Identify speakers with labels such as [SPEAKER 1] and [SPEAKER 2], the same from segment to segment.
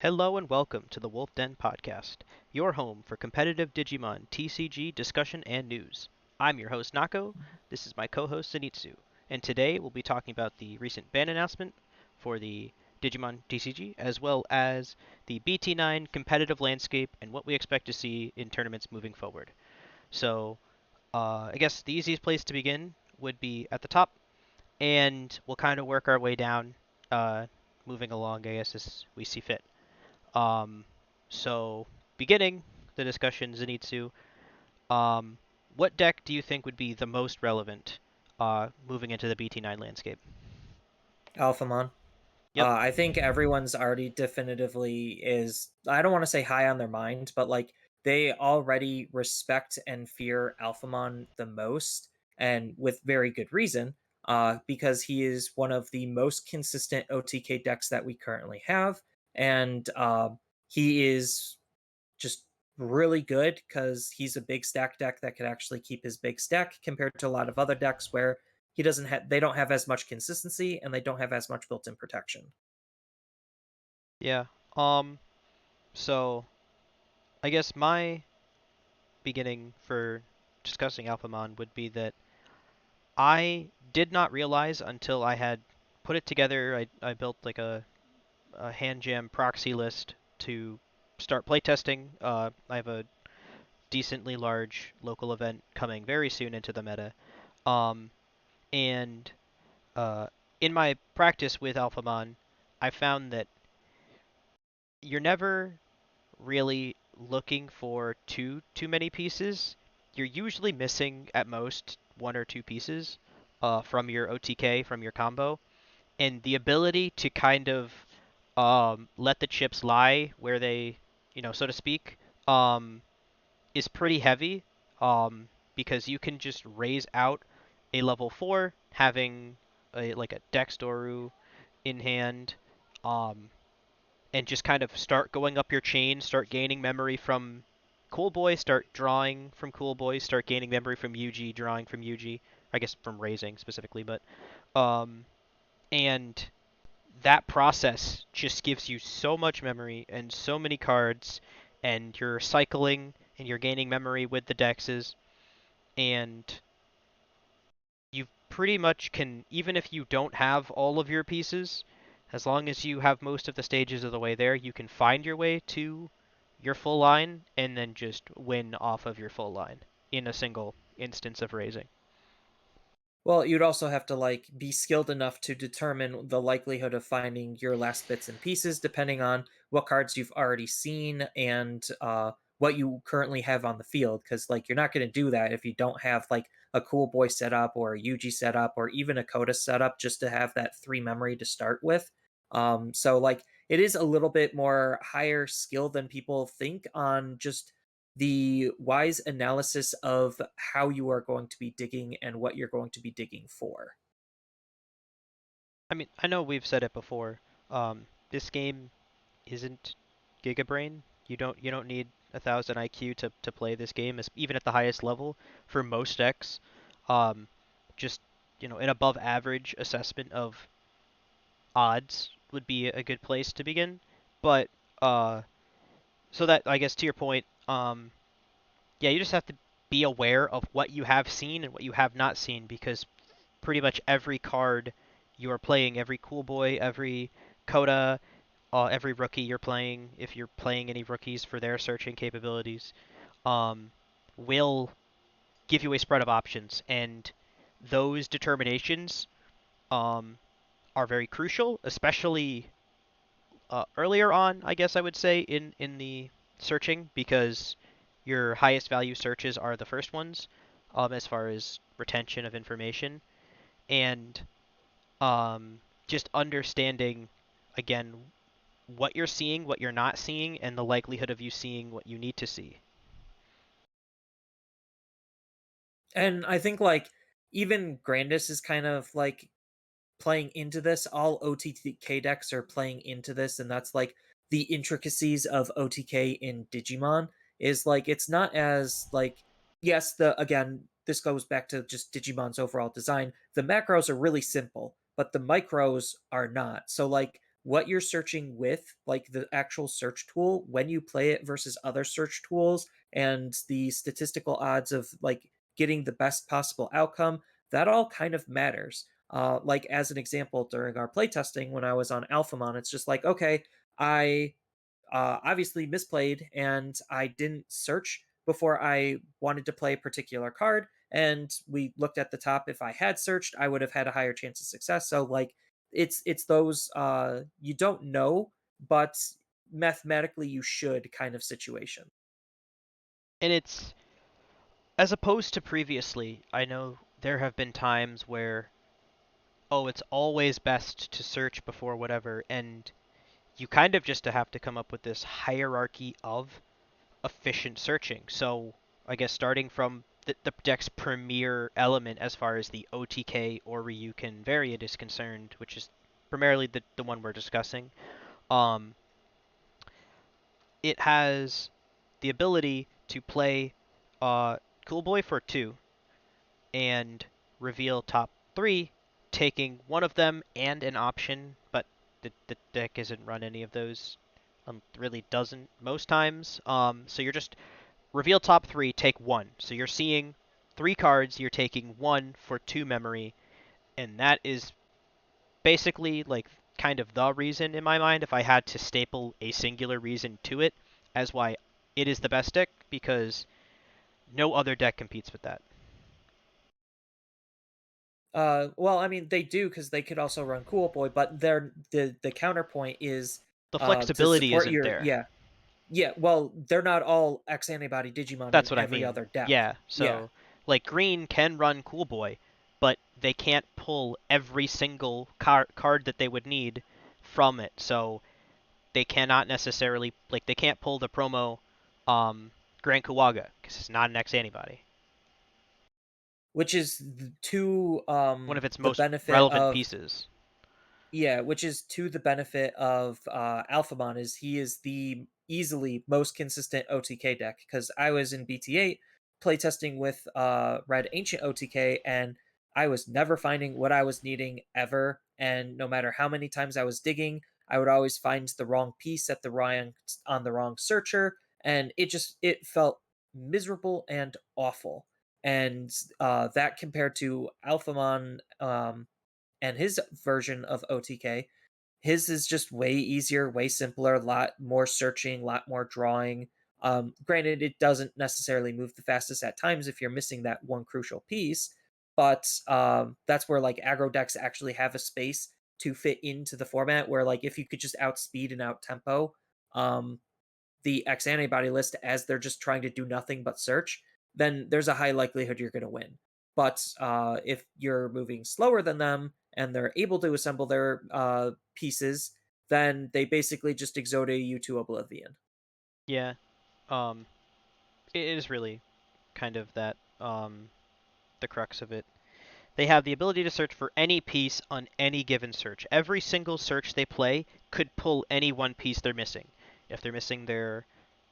[SPEAKER 1] Hello and welcome to the Wolf Den Podcast, your home for competitive Digimon TCG discussion and news. I'm your host Nako, this is my co-host Zenitsu, and today we'll be talking about the recent ban announcement for the Digimon TCG, as well as the BT09 competitive landscape and what we expect to see in tournaments moving forward. So, I guess the easiest place to begin would be at the top, and we'll kind of work our way down, uh, moving along, I guess, as we see fit. Um, so beginning the discussion, Zenitsu, um, what deck do you think would be the most relevant moving into the BT9 landscape?
[SPEAKER 2] Alphamon.
[SPEAKER 1] Yep.
[SPEAKER 2] I think everyone's already definitively is, I don't want to say high on their mind, but like they already respect and fear Alphamon the most, and with very good reason, because he is one of the most consistent OTK decks that we currently have. And he is just really good because he's a big stack deck that could actually keep his big stack compared to a lot of other decks where he doesn't have they don't have as much consistency and they don't have as much built-in protection.
[SPEAKER 1] Yeah. Um, so I guess my beginning for discussing Alphamon would be that I did not realize until I had put it together. I built like a hand jam proxy list to start playtesting. I have a decently large local event coming very soon into the meta. Um, and uh, in my practice with Alphamon, I found that you're never really looking for too many pieces. You're usually missing at most one or two pieces from your OTK, from your combo, and the ability to kind of let the chips lie where they, so to speak, um, is pretty heavy because you can just raise out a level 4 having like a Dexdoru in hand um, and just kind of start going up your chain, start gaining memory from Cool Boy, start drawing from Cool Boy, start gaining memory from UG, drawing from UG, I guess from raising specifically, but um, and that process just gives you so much memory and so many cards, and you're cycling and you're gaining memory with the dexes, and you pretty much can, even if you don't have all of your pieces, as long as you have most of the stages of the way there, you can find your way to your full line and then just win off of your full line in a single instance of raising.
[SPEAKER 2] Well, you'd also have to like be skilled enough to determine the likelihood of finding your last bits and pieces depending on what cards you've already seen and what you currently have on the field. Because like you're not going to do that if you don't have like a Cool Boy setup or a Yuji setup or even a Coda setup just to have that three memory to start with. So like it is a little bit more higher skill than people think on just the wise analysis of how you are going to be digging and what you're going to be digging for.
[SPEAKER 1] I mean, I know we've said it before. This game isn't Giga Brain. You don't need 1,000 IQ to play this game, even at the highest level. For most decks, um, just an above average assessment of odds would be a good place to begin. But uh, so that I guess to your point, yeah, you just have to be aware of what you have seen and what you have not seen because pretty much every card you are playing, every Cool Boy, every Coda, every rookie you're playing, if you're playing any rookies for their searching capabilities, um, will give you a spread of options, and those determinations um, are very crucial, especially earlier on, I guess I would say, in the searching, because your highest value searches are the first ones, as far as retention of information, and just understanding, again, what you're seeing, what you're not seeing, and the likelihood of you seeing what you need to see.
[SPEAKER 2] And I think like even Grandis is kind of like playing into this. All OTK decks are playing into this, and that's like the intricacies of OTK in Digimon is like it's not as like yes, the again, this goes back to just Digimon's overall design. The macros are really simple, but the micros are not. So like what you're searching with, like the actual search tool, when you play it versus other search tools, and the statistical odds of like getting the best possible outcome, that all kind of matters. Like as an example, during our playtesting when I was on Alphamon, it's just like, okay, I obviously misplayed and I didn't search before I wanted to play a particular card. And we looked at the top. If I had searched, I would have had a higher chance of success. So like it's those you don't know, but mathematically you should kind of situation.
[SPEAKER 1] And it's as opposed to previously, I know there have been times where, oh, it's always best to search before whatever, and you kind of just have to come up with this hierarchy of efficient searching. So I guess starting from the deck's premier element as far as the OTK or Ryukin variant is concerned, which is primarily the one we're discussing, um, it has the ability to play Cool Boy for 2 and reveal top 3, taking one of them and an option, but the deck isn't run any of those. Really doesn't most times. So you're just reveal top 3, take 1. So you're seeing 3 cards, you're taking 1 for 2 memory, and that is basically like kind of the reason in my mind if I had to staple a singular reason to it as why it is the best deck because no other deck competes with that.
[SPEAKER 2] Well, I mean, they do because they could also run Cool Boy, but the counterpoint is
[SPEAKER 1] The
[SPEAKER 2] to
[SPEAKER 1] flexibility
[SPEAKER 2] support
[SPEAKER 1] isn't
[SPEAKER 2] your
[SPEAKER 1] there.
[SPEAKER 2] yeah. Yeah, well, they're not all X antibody Digimon
[SPEAKER 1] That's
[SPEAKER 2] in
[SPEAKER 1] what I
[SPEAKER 2] every
[SPEAKER 1] mean.
[SPEAKER 2] other deck.
[SPEAKER 1] Yeah,
[SPEAKER 2] Yeah,
[SPEAKER 1] so like green can run Cool Boy, but they can't pull every single card that they would need from it. So they cannot necessarily like they can't pull the promo Grand Kuwaga because it's not an X antibody.
[SPEAKER 2] which is to
[SPEAKER 1] One of its
[SPEAKER 2] the
[SPEAKER 1] most
[SPEAKER 2] benefit
[SPEAKER 1] relevant
[SPEAKER 2] of
[SPEAKER 1] pieces.
[SPEAKER 2] yeah, which is to the benefit of Alphamon is he is the easily most consistent OTK deck because I was in BT8 playtesting with Red Ancient OTK and I was never finding what I was needing ever, and no matter how many times I was digging, I would always find the wrong piece at the wrong on the wrong searcher, and it felt miserable and awful. And that compared to Alphamon and his version of OTK, his is just way easier, way simpler, a lot more searching, a lot more drawing. Granted, it doesn't necessarily move the fastest at times if you're missing that one crucial piece, but that's where like aggro decks actually have a space to fit into the format. Where like if you could just outspeed and out tempo, um, the X antibody list as they're just trying to do nothing but search, then there's a high likelihood you're going to win. But if you're moving slower than them and they're able to assemble their pieces, then they basically just exode you to oblivion.
[SPEAKER 1] Yeah, um, it is really kind of that the crux of it. They have the ability to search for any piece on any given search. Every single search they play could pull any one piece they're missing. If they're missing their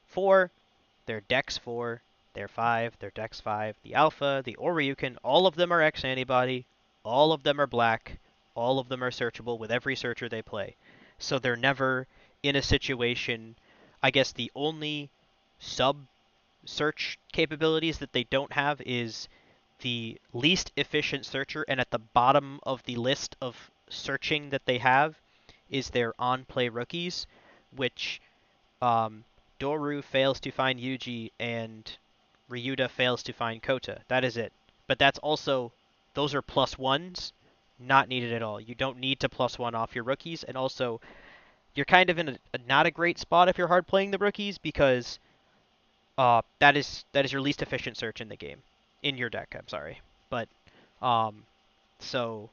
[SPEAKER 1] 4, their Dex 4, their 5, their Dex 5, the Alpha, the Oryukin, all of them are X antibody, all of them are black, all of them are searchable with every searcher they play. So they're never in a situation. I guess the only sub search capabilities that they don't have is the least efficient searcher, and at the bottom of the list of searching that they have is their on-play rookies, which um, Doru fails to find Yuji and Ryuta fails to find Kota. That is it. But that's also, those are plus ones, not needed at all. You don't need to plus one off your rookies, and also you're kind of in a not a great spot if you're hard playing the rookies because that is your least efficient search in the game, in your deck. I'm sorry, but um, so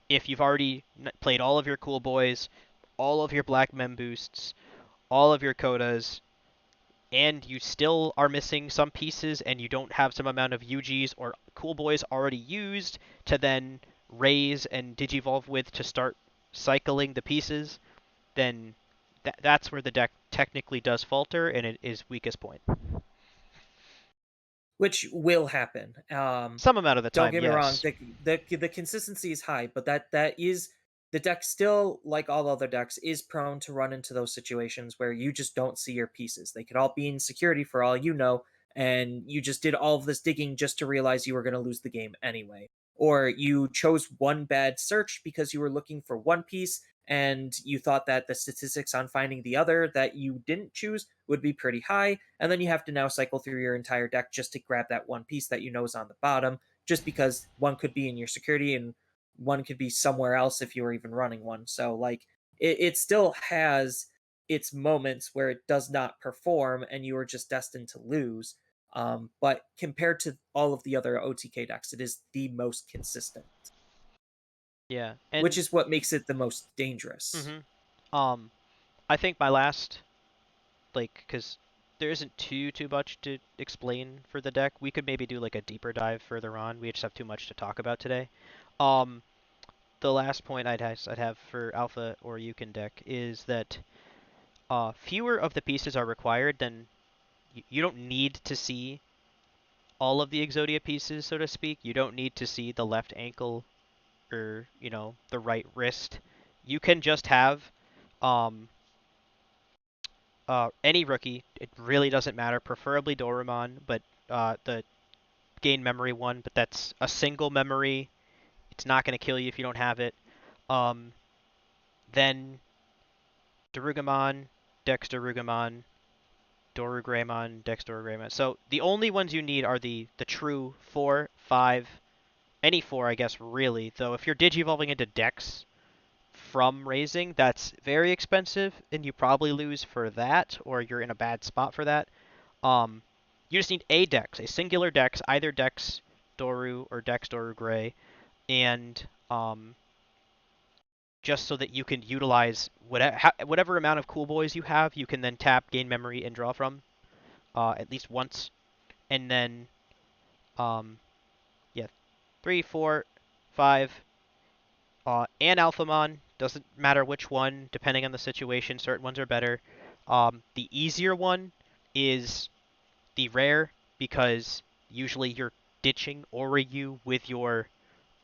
[SPEAKER 1] if you've already played all of your cool boys, all of your black mem boosts, all of your codas, and you still are missing some pieces, and you don't have some amount of UGs or cool boys already used to then raise and digivolve with to start cycling the pieces, then that's where the deck technically does falter and it is weakest point.
[SPEAKER 2] Which will happen.
[SPEAKER 1] Some amount of the
[SPEAKER 2] Don't
[SPEAKER 1] time,
[SPEAKER 2] get me wrong,
[SPEAKER 1] yes.
[SPEAKER 2] the consistency is high, but that is the deck still, like all other decks, is prone to run into those situations where you just don't see your pieces. They could all be in security for all you know, and you just did all of this digging just to realize you were going to lose the game anyway. Or you chose one bad search because you were looking for one piece and you thought that the statistics on finding the other that you didn't choose would be pretty high, and then you have to now cycle through your entire deck just to grab that one piece that you know is on the bottom, just because one could be in your security and one could be somewhere else if you were even running one. So like it still has its moments where it does not perform and you are just destined to lose. But compared to all of the other OTK decks, it is the most consistent,
[SPEAKER 1] Yeah,
[SPEAKER 2] which
[SPEAKER 1] and
[SPEAKER 2] is what makes it the most dangerous.
[SPEAKER 1] hmm I think my last because there isn't too much to explain for the deck. We could maybe do like a deeper dive further on. We just have too much to talk about today. Um, the last point I'd have for Alpha or Yukon deck is that fewer of the pieces are required than you don't need to see all of the Exodia pieces, so to speak. You don't need to see the left ankle or the right wrist. You can just have um, any rookie. It really doesn't matter. Preferably Dorumon, but the gain memory one. But that's a single memory. It's not going to kill you if you don't have it. Um, then Darugamon, Dex Darugamon, Dorugreymon, Dex Dorugreymon. So the only ones you need are the true 4, 5, any 4, I guess, really. Though if you're digivolving into Dex from raising, that's very expensive, and you probably lose for that, or you're in a bad spot for that. Um, you just need a Dex, a singular Dex, either Dex Doru or Dex Doru Gray, and just so that you can utilize whatever amount of cool boys you have, you can then tap, gain memory, and draw from at least once, and then um, yeah, 3, 4, 5, and Alphamon. Doesn't matter which one, depending on the situation. Certain ones are better. The easier one is the rare because usually you're ditching Oryu with your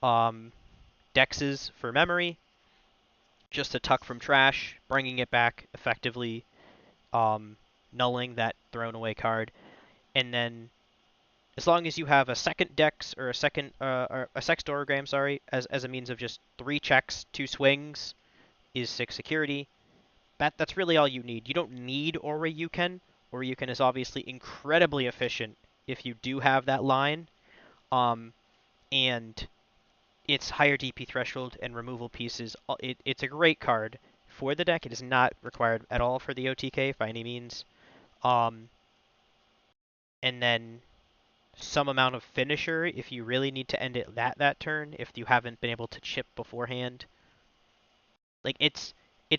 [SPEAKER 1] um, dexes for memory, just a tuck from trash, bringing it back effectively, nulling that thrown away card, and then as long as you have a second dex or a second or a sex dorogram, sorry, as a means of just 3 checks, 2 swings is 6 security. That's really all you need. You don't need Oryuken. Oryuken is obviously incredibly efficient if you do have that line. Um, and its higher DP threshold and removal pieces. It's a great card for the deck. It is not required at all for the OTK by any means. Um, and then some amount of finisher if you really need to end it that turn if you haven't been able to chip beforehand. Like it's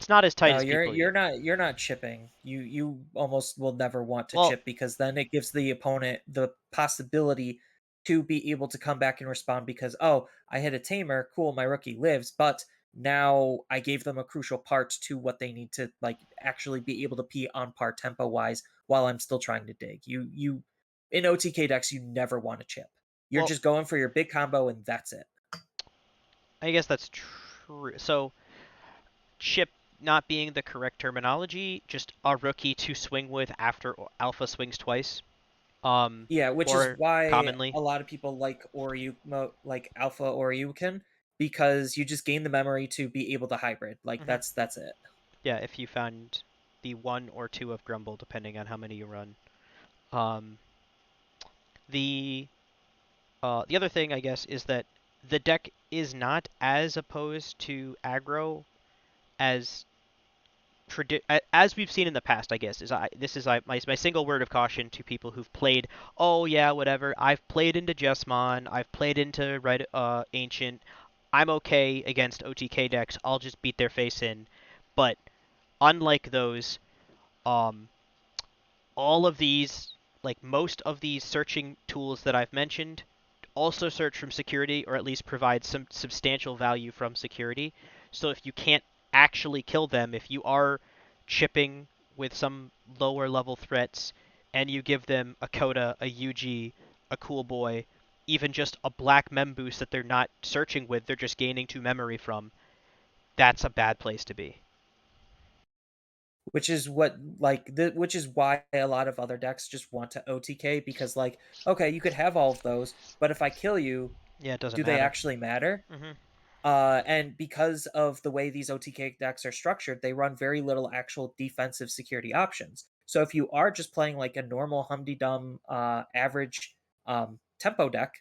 [SPEAKER 1] not as tight
[SPEAKER 2] No,
[SPEAKER 1] as people.
[SPEAKER 2] you're not chipping. You almost will never want to
[SPEAKER 1] Well,
[SPEAKER 2] chip because then it gives the opponent the possibility to be able to come back and respond because oh, I hit a tamer, cool, my rookie lives, but now I gave them a crucial part to what they need to like actually be able to be on par tempo wise while I'm still trying to dig. You in OTK decks you never want to chip. You're
[SPEAKER 1] well,
[SPEAKER 2] just going for your big combo and that's it.
[SPEAKER 1] I guess that's true. So chip not being the correct terminology, just a rookie to swing with after alpha swings twice.
[SPEAKER 2] Yeah, which is
[SPEAKER 1] Or
[SPEAKER 2] why
[SPEAKER 1] commonly.
[SPEAKER 2] a lot of people like like Alpha Oryukin, because you just gain the memory to be able to hybrid. Like
[SPEAKER 1] hmm
[SPEAKER 2] that's it.
[SPEAKER 1] Yeah, if you found the 1 or 2 of Grumble, depending on how many you run. Um, the the other thing, I guess, is that the deck is not as opposed to aggro as as we've seen in the past. I guess this is my single word of caution to people who've played. Oh yeah, whatever. I've played into Jesmon. I've played into Red Ancient. I'm okay against OTK decks. I'll just beat their face in. But unlike those, um, all of these, like most of these searching tools that I've mentioned, also search from security or at least provide some substantial value from security. So if you can't actually kill them, if you are chipping with some lower level threats and you give them a Coda, a UG, a Cool Boy, even just a black mem boost that they're not searching with, they're just gaining 2 memory from, that's a bad place to be.
[SPEAKER 2] which is what like which is why a lot of other decks just want to OTK because like okay, you could have all of those, but if I kill you,
[SPEAKER 1] Yeah, it doesn't
[SPEAKER 2] do they
[SPEAKER 1] matter.
[SPEAKER 2] actually matter?
[SPEAKER 1] Hmm.
[SPEAKER 2] And because of the way these OTK decks are structured, they run very little actual defensive security options. So if you are just playing like a normal Humdy Dum average tempo deck,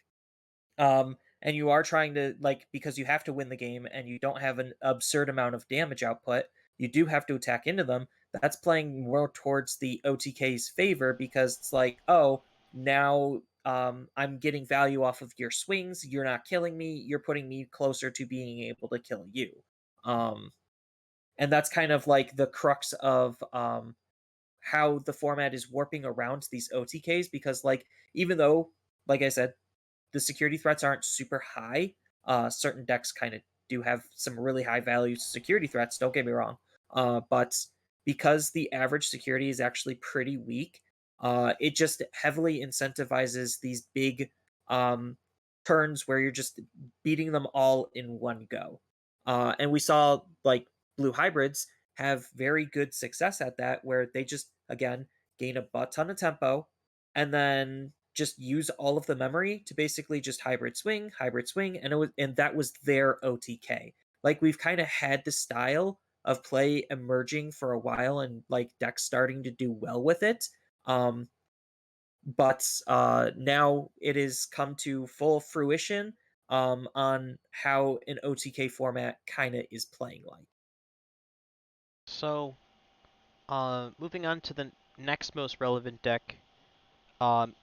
[SPEAKER 2] and you are trying to like because you have to win the game and you don't have an absurd amount of damage output, you do have to attack into them. That's playing more towards the OTK's favor because it's like, oh, now I'm getting value off of your swings. You're not killing me. You're putting me closer to being able to kill you. Um, and that's kind of like the crux of how the format is warping around these OTKs because, like, even though, like I said, the security threats aren't super high. Certain decks kind of do have some really high value security threats. Don't get me wrong, but because the average security is actually pretty weak, it just heavily incentivizes these big um, turns where you're just beating them all in one go. And we saw like blue hybrids have very good success at that, where they just again gain a butt ton of tempo and then just use all of the memory to basically just hybrid swing, and that was their OTK. Like we've kind of had the style of play emerging for a while, and like decks starting to do well with it. Um, but now it has come to full fruition on how an OTK format kind of is playing like.
[SPEAKER 1] So, moving on to the next most relevant deck.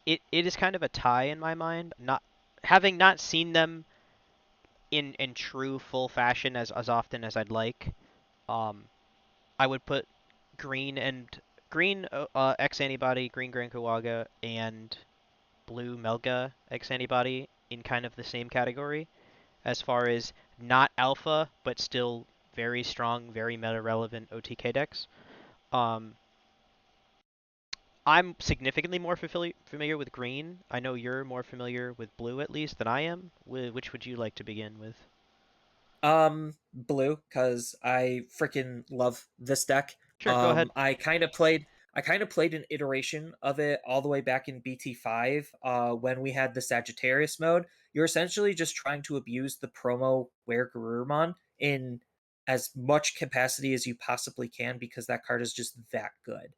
[SPEAKER 1] It is kind of a tie in my mind. Not having not seen them in true full fashion as often as I'd like. Um, I would put green X antibody, green Grand Kawaga, and blue Melga X antibody in kind of the same category as far as not alpha but still very strong, very meta relevant OTK decks. Um, I'm significantly more familiar with green. I know you're more familiar with blue at least than I am. Which would you like to begin with?
[SPEAKER 2] Blue, because I freaking love this deck.
[SPEAKER 1] Sure, go ahead.
[SPEAKER 2] I kind of played an iteration of it all the way back in BT5, when we had the Sagittarius mode. You're essentially just trying to abuse the promo Were Garurumon in as much capacity as you possibly can because that card is just that good.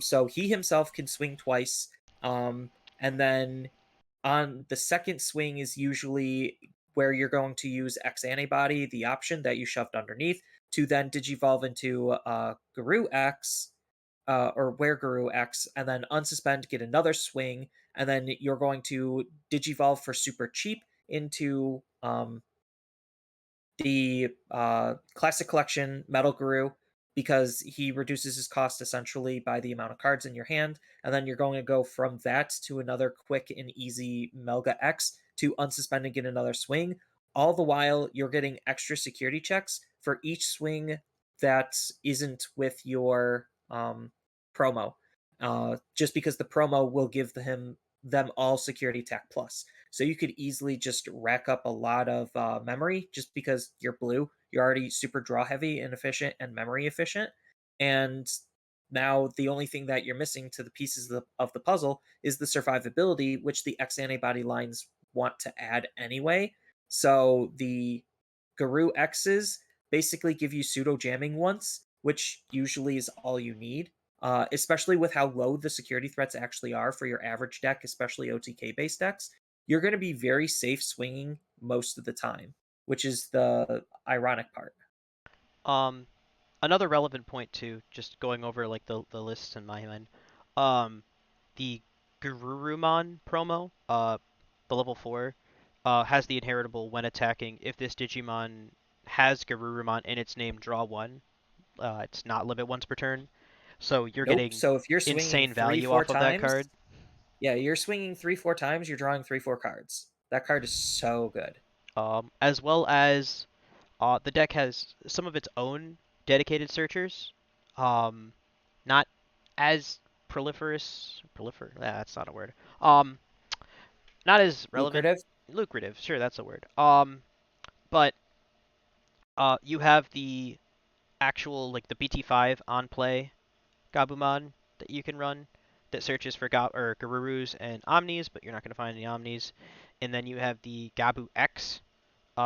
[SPEAKER 2] So he himself can swing twice. And then on the second swing is usually where you're going to use X antibody, the option that you shoved underneath, to then digivolve into Guru X, or Were Guru X, and then unsuspend, get another swing, and then you're going to digivolve for super cheap into the classic collection Metal Guru because he reduces his cost essentially by the amount of cards in your hand, and then you're going to go from that to another quick and easy Melga X to unsuspend and get another swing. All the while, you're getting extra security checks for each swing that isn't with your promo, just because the promo will give them all security tech plus. So you could easily just rack up a lot of memory just because you're blue. You're already super draw heavy and efficient and memory efficient. And now the only thing that you're missing to the pieces of the puzzle is the survivability, which the X antibody lines want to add anyway. So the Guru X's basically give you pseudo jamming once, which usually is all you need. Especially with how low the security threats actually are for your average deck, especially OTK based decks, you're going to be very safe swinging most of the time, which is the ironic part.
[SPEAKER 1] Um, Another relevant point too, just going over like the lists in my mind. Um, the Garurumon promo, the level 4, has the inheritable when attacking. If this Digimon has Garurumon in its name, draw one. It's not limit once per turn, so you're
[SPEAKER 2] Nope.
[SPEAKER 1] getting
[SPEAKER 2] So if you're swinging
[SPEAKER 1] insane
[SPEAKER 2] three,
[SPEAKER 1] value
[SPEAKER 2] four
[SPEAKER 1] off of that card.
[SPEAKER 2] times, yeah, you're swinging 3, 4 times, you're drawing 3, 4 cards. That card is so good.
[SPEAKER 1] As well as the deck has some of its own dedicated searchers. Um, Not as that's not a word. Not as relevant,
[SPEAKER 2] Lucrative.
[SPEAKER 1] lucrative. Sure, that's a word. But You have the actual like the BT5 on play Gabumon that you can run that searches for or Garurus and Omnis, but you're not going to find any Omnis. And then you have the Gabu X.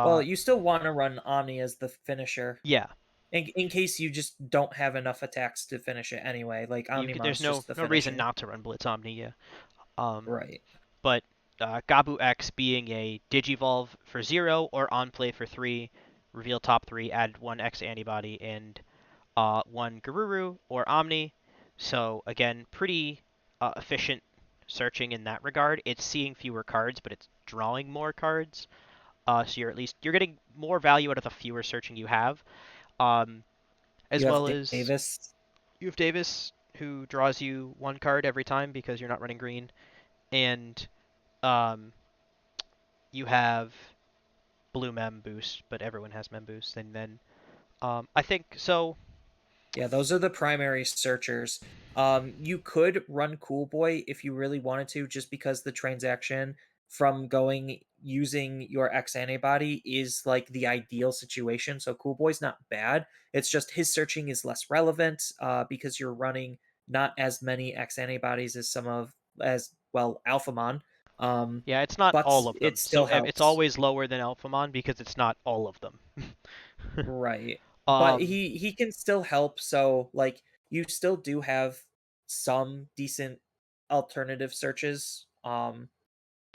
[SPEAKER 2] Well,
[SPEAKER 1] Uh,
[SPEAKER 2] you still want to run Omni as the finisher
[SPEAKER 1] yeah,
[SPEAKER 2] in case you just don't have enough attacks to finish it anyway. Like
[SPEAKER 1] there's
[SPEAKER 2] Omnimon's
[SPEAKER 1] no
[SPEAKER 2] just the
[SPEAKER 1] reason
[SPEAKER 2] finisher.
[SPEAKER 1] not to run Blitz Omni. Yeah. Um,
[SPEAKER 2] Right.
[SPEAKER 1] but Gabu X being a Digivolve for 0 or on play for 3, reveal top 3, add 1 X antibody and 1 Garuru or Omni. So again, pretty efficient searching in that regard. It's seeing fewer cards, but it's drawing more cards. So you're getting more value out of the fewer searching you have. Um, as
[SPEAKER 2] You have
[SPEAKER 1] well as
[SPEAKER 2] Davis.
[SPEAKER 1] you have Davis, who draws you 1 card every time because you're not running green, and um, you have blue mem boost, but everyone has mem boost. And then I think so.
[SPEAKER 2] Yeah, those are the primary searchers. You could run Cool Boy if you really wanted to, just because the transaction from going using your X antibody is like the ideal situation. So Cool Boy's not bad. It's just his searching is less relevant because you're running not as many X antibodies as some of as well Alphamon. Um,
[SPEAKER 1] Yeah, it's not
[SPEAKER 2] but
[SPEAKER 1] all of
[SPEAKER 2] it
[SPEAKER 1] them.
[SPEAKER 2] still
[SPEAKER 1] So it's
[SPEAKER 2] helps.
[SPEAKER 1] always lower than Alphamon because it's not all of them.
[SPEAKER 2] Right. But
[SPEAKER 1] um,
[SPEAKER 2] he can still help, so, like, you still do have some decent alternative searches,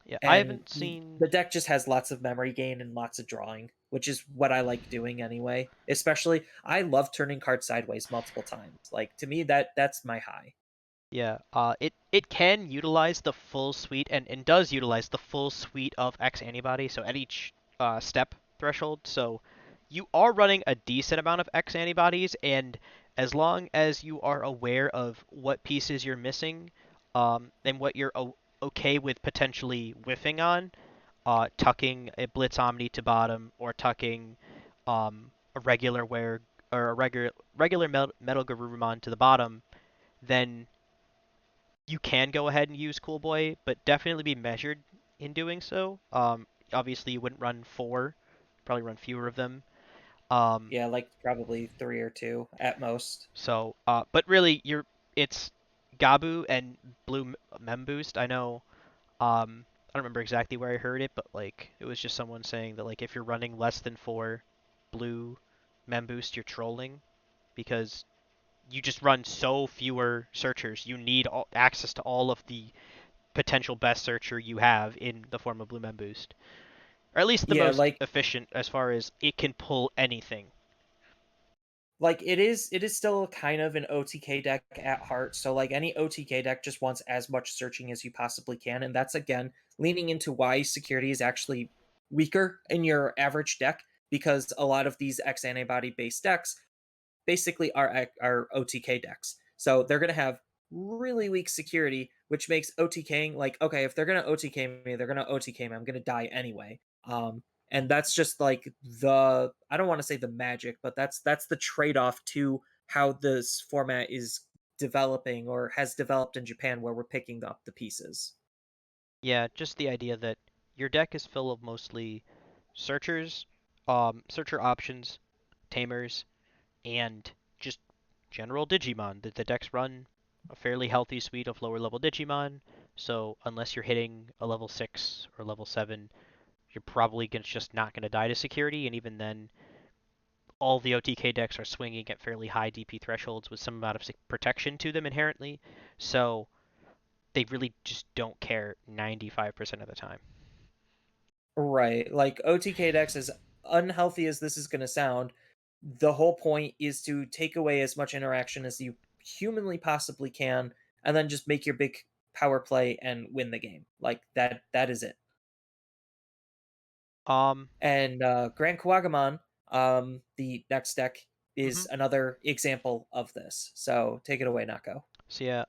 [SPEAKER 1] yeah, I
[SPEAKER 2] and
[SPEAKER 1] haven't
[SPEAKER 2] y
[SPEAKER 1] seen.
[SPEAKER 2] the deck just has lots of memory gain and lots of drawing, which is what I like doing anyway. Especially I love turning cards sideways multiple times. Like, to me, that's my high.
[SPEAKER 1] Yeah, it can utilize the full suite and does utilize the full suite of X antibody. So at each step threshold, so you are running a decent amount of X antibodies, and as long as you are aware of what pieces you're missing, and what you're okay with potentially whiffing on, tucking a Blitz Omni to bottom or tucking a regular wear or a regular Metal Garurumon to the bottom, then you can go ahead and use Cool Boy, but definitely be measured in doing so. Obviously, you wouldn't run 4, probably run fewer of them. Um,
[SPEAKER 2] Yeah, like, probably 3 or 2 at most.
[SPEAKER 1] but really, it's Gabu and Blue Mem Boost. I know. I don't remember exactly where I heard it, but like it was just someone saying that like if you're running less than 4 Blue Mem Boost, you're trolling because you just run so fewer searchers. You need access to all of the potential best searcher you have in the form of Blue Men Boost. Or at least the
[SPEAKER 2] Yeah,
[SPEAKER 1] most
[SPEAKER 2] like
[SPEAKER 1] efficient as far as it can pull anything.
[SPEAKER 2] it is still kind of an OTK deck at heart. So like any OTK deck just wants as much searching as you possibly can, and that's again leaning into why security is actually weaker in your average deck because a lot of these X antibody based decks basically are OTK decks. So they're going to have really weak security, which makes OTKing like, okay, if they're going to OTK me, they're going to OTK me. I'm going to die anyway. And that's just like I don't want to say the magic, but that's the trade-off to how this format is developing or has developed in Japan where we're picking up the pieces.
[SPEAKER 1] Yeah, just the idea that your deck is full of mostly searchers, searcher options, tamers, and just general Digimon. That the decks run a fairly healthy suite of lower level Digimon, so unless you're hitting a level 6 or level 7, you're probably just not going to die to security, and even then, all the OTK decks are swinging at fairly high DP thresholds with some amount of protection to them inherently, so they really just don't care 95% of the time.
[SPEAKER 2] Right. Like OTK decks, as unhealthy as this is going to sound, the whole point is to take away as much interaction as you humanly possibly can, and then just make your big power play and win the game. Like that is it.
[SPEAKER 1] Um,
[SPEAKER 2] And Grand Kuwagamon, the next deck,
[SPEAKER 1] mhm.
[SPEAKER 2] is another example of this. So take it away, Nako.
[SPEAKER 1] So yeah,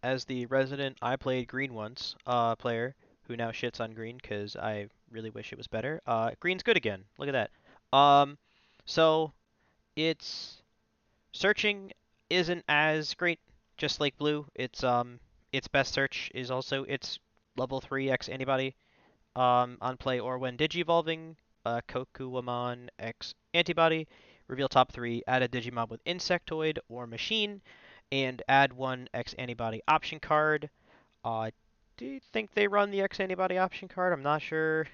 [SPEAKER 1] as the resident I played green once player who now shits on green because I really wish it was better. Green's good again. Look at that. So it's searching isn't as great, just like blue. Its best search is also its level 3 X antibody on play or when digivolving. Kokuamon X antibody. Reveal top 3, add a Digimon with Insectoid or Machine, and add one X antibody option card. Uh, do you think they run the X antibody option card? I'm not sure.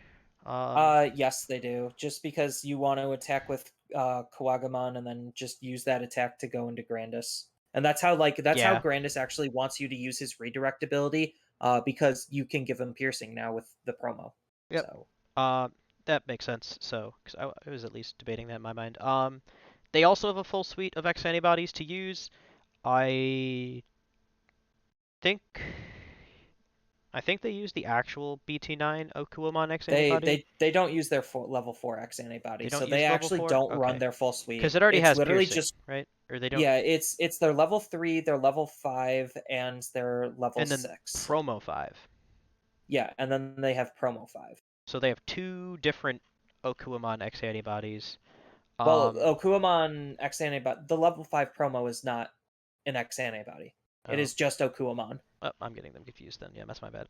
[SPEAKER 1] Um,
[SPEAKER 2] Yes, they do. Just because you want to attack with Kawagamon and then just use that attack to go into Grandis. And that's how
[SPEAKER 1] yeah,
[SPEAKER 2] Grandis actually wants you to use his redirect ability, because you can give him piercing now with the promo.
[SPEAKER 1] yep.
[SPEAKER 2] So
[SPEAKER 1] Uh, that makes sense. So, because I was at least debating that in my mind. They also have a full suite of X antibodies to use. I think I think they use the actual BT9 Okuamon X
[SPEAKER 2] they
[SPEAKER 1] antibody.
[SPEAKER 2] they they don't use their level 4 X
[SPEAKER 1] They
[SPEAKER 2] antibody.
[SPEAKER 1] don't
[SPEAKER 2] So they
[SPEAKER 1] use level
[SPEAKER 2] actually
[SPEAKER 1] 4?
[SPEAKER 2] don't run
[SPEAKER 1] Okay.
[SPEAKER 2] their full
[SPEAKER 1] Because
[SPEAKER 2] suite.
[SPEAKER 1] it already
[SPEAKER 2] It's
[SPEAKER 1] has
[SPEAKER 2] literally
[SPEAKER 1] piercing,
[SPEAKER 2] just
[SPEAKER 1] right? Or they don't.
[SPEAKER 2] yeah, it's their level 3, their level 5, and their level
[SPEAKER 1] And then
[SPEAKER 2] 6.
[SPEAKER 1] promo 5.
[SPEAKER 2] Yeah, and then they have promo 5.
[SPEAKER 1] So they have two different Okuamon X antibodies.
[SPEAKER 2] Well,
[SPEAKER 1] Um,
[SPEAKER 2] Okuamon X antibody, the level 5 promo is not an X antibody. It
[SPEAKER 1] oh,
[SPEAKER 2] is just Okuamon.
[SPEAKER 1] I'm getting them confused then. Yeah, that's my bad.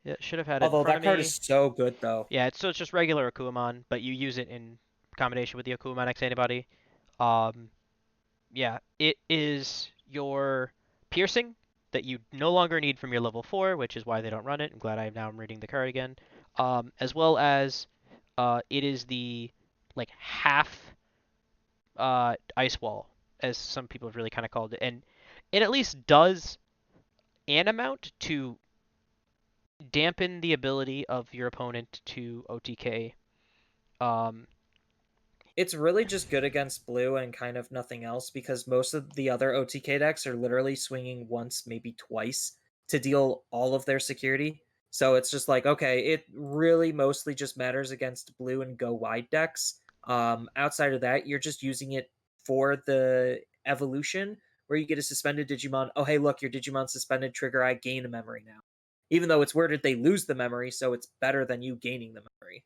[SPEAKER 1] Yeah, should have had it in
[SPEAKER 2] Although
[SPEAKER 1] front
[SPEAKER 2] that
[SPEAKER 1] of
[SPEAKER 2] card
[SPEAKER 1] me.
[SPEAKER 2] is so good though.
[SPEAKER 1] Yeah, it's just regular Okuamon, but you use it in combination with the Okuamon X antibody. Um, yeah, it is your piercing that you no longer need from your level 4, which is why they don't run it. I'm glad I now am reading the card again. As well as it is the like half ice wall, as some people have really kind of called it, and it at least does an amount to dampen the ability of your opponent to OTK. Um,
[SPEAKER 2] It's really just good against blue and kind of nothing else because most of the other OTK decks are literally swinging once, maybe twice to deal all of their security. So it's just like, okay, it really mostly just matters against blue and go wide decks. Outside of that, you're just using it for the evolution where you get a suspended Digimon. Oh, hey, look, your Digimon suspended, trigger, I gain a memory now. Even though it's worded they lose the memory, so it's better than you gaining the memory.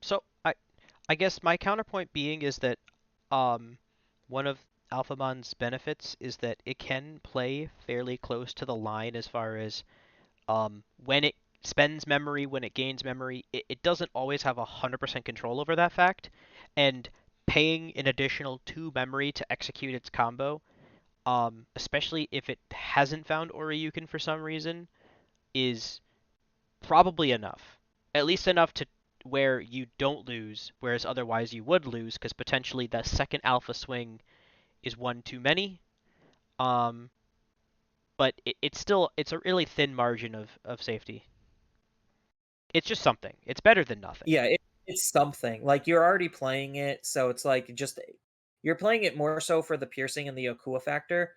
[SPEAKER 1] so I guess my counterpoint being is that um, one of Alphamon's benefits is that it can play fairly close to the line as far as when it spends memory, when it gains memory, it doesn't always have 100% control over that fact, and paying an additional 2 memory to execute its combo, especially if it hasn't found Oriukin for some reason, is probably enough. At least enough to where you don't lose, whereas otherwise you would lose because potentially the second alpha swing is one too many. Um, but it's a really thin margin of safety. It's just something. It's better than nothing.
[SPEAKER 2] Yeah, it's something. Like you're already playing it, so it's like just you're playing it more so for the piercing and the Okua factor.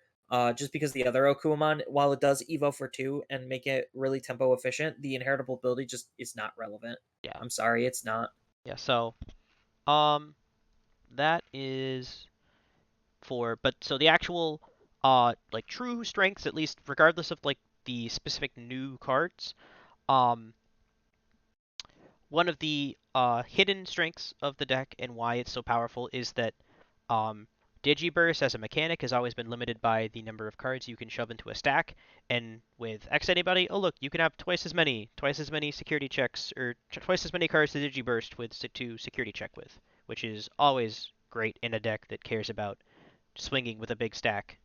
[SPEAKER 2] Just because the other Okuamon, while it does Evo for 2 and make it really tempo efficient, the inheritable ability just is not relevant.
[SPEAKER 1] Yeah.
[SPEAKER 2] I'm sorry, it's not.
[SPEAKER 1] Yeah. So um, that is but so the actual like true strengths, at least regardless of like the specific new cards, um one of the hidden strengths of the deck and why it's so powerful is that um, Digiburst as a mechanic has always been limited by the number of cards you can shove into a stack. And with X anybody, oh look, you can have twice as many security checks, or twice as many cards to Digiburst with to security check with, which is always great in a deck that cares about swinging with a big stack.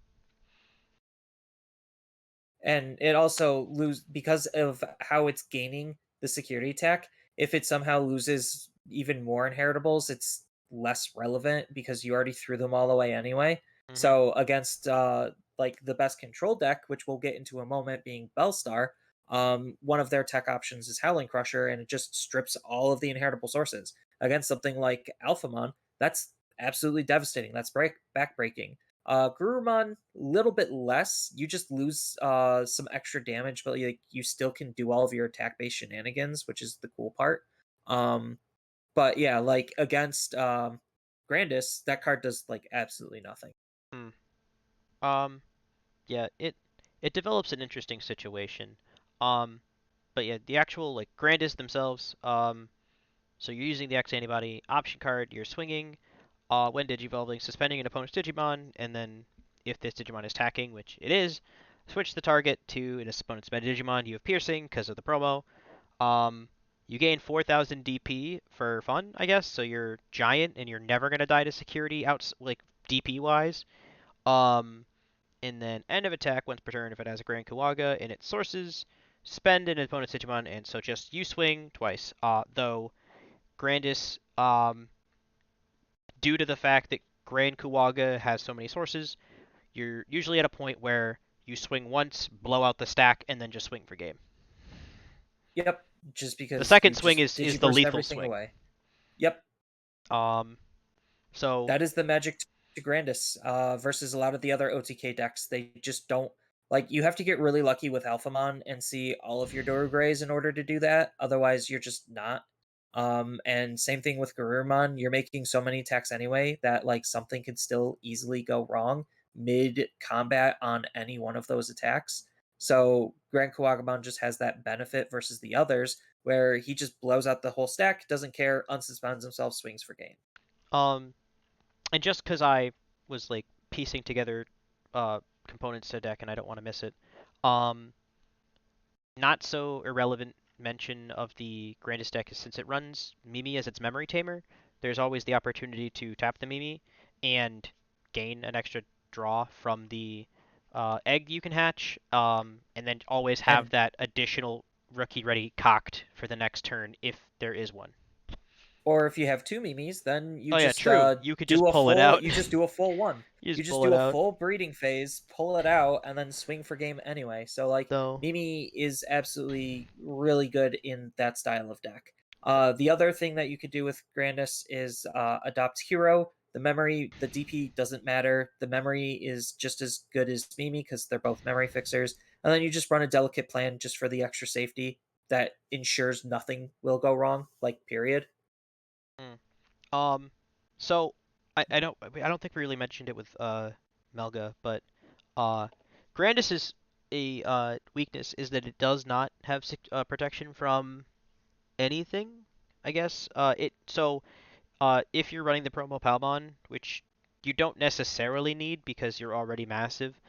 [SPEAKER 2] And it also lose because of how it's gaining the security tech. If it somehow loses even more inheritables, it's less relevant because you already threw them all away anyway.
[SPEAKER 1] Hmm.
[SPEAKER 2] So against like the best control deck, which we'll get into a moment, being Bellstar, one of their tech options is Howling Crusher, and it just strips all of the inheritable sources. Against something like Alphamon, that's absolutely devastating. That's backbreaking. Gurumon, little bit less. You just lose some extra damage, but you still can do all of your attack based shenanigans, which is the cool part. Um, but yeah, like against Grandis, that card does like absolutely nothing.
[SPEAKER 1] Hmm. Um, yeah, it develops an interesting situation. Um, but yeah, the actual like Grandis themselves, so you're using the X antibody option card, you're swinging, when digivolving, suspending an opponent's Digimon, and then if this Digimon is attacking, which it is, switch the target to an opponent's meta Digimon. You have piercing because of the promo. Um, You gain 4,000 DP for fun, I guess. So you're giant and you're never gonna die to security out like DP wise. Um, and then end of attack once per turn if it has a Grand Kuwaga in its sources. Spend an opponent's Digimon, and so just you swing twice. Though Grandis, due to the fact that Grand Kuwaga has so many sources, you're usually at a point where you swing once, blow out the stack, and then just swing for game.
[SPEAKER 2] Yep, just
[SPEAKER 1] The
[SPEAKER 2] because
[SPEAKER 1] second
[SPEAKER 2] you
[SPEAKER 1] swing
[SPEAKER 2] just
[SPEAKER 1] is the
[SPEAKER 2] digiburst
[SPEAKER 1] lethal
[SPEAKER 2] everything
[SPEAKER 1] swing.
[SPEAKER 2] away. Yep,
[SPEAKER 1] Um, so
[SPEAKER 2] that is the magic to Grandis versus a lot of the other OTK decks. They just don't like you have to get really lucky with Alphamon and see all of your Doru Greys in order to do that. Otherwise, you're just not. And same thing with Garurumon. You're making so many attacks anyway that like something could still easily go wrong mid combat on any one of those attacks. So Grand Kuwagamon just has that benefit versus the others where he just blows out the whole stack, doesn't care, unsuspends himself, swings for game.
[SPEAKER 1] um, and just because I was like piecing together components to a deck and I don't want to miss it, um, not so irrelevant mention of the Grandest deck is since it runs Mimi as its memory tamer, there's always the opportunity to tap the Mimi and gain an extra draw from the egg you can hatch, and then always have
[SPEAKER 2] And
[SPEAKER 1] that additional rookie ready cocked for the next turn if there is one.
[SPEAKER 2] or if you have two Mimis, then
[SPEAKER 1] Oh yeah, true. You could just pull it out.
[SPEAKER 2] you just do a full one.
[SPEAKER 1] You
[SPEAKER 2] You
[SPEAKER 1] just
[SPEAKER 2] just
[SPEAKER 1] pull it
[SPEAKER 2] do a
[SPEAKER 1] out.
[SPEAKER 2] full breeding phase, pull it out, and then swing for game anyway. So like
[SPEAKER 1] So,
[SPEAKER 2] Mimi is absolutely really good in that style of deck. The other thing that you could do with Grandis is adopt Hero. The memory, the DP doesn't matter. The memory is just as good as Mimi because they're both memory fixers. And then you just run a delicate plan just for the extra safety that ensures nothing will go wrong, like period.
[SPEAKER 1] mm. um, so I don't think we really mentioned it with Melga, but uh, Grandis's a weakness is that it does not have protection from anything. I guess if you're running the promo Palmon, which you don't necessarily need because you're already massive,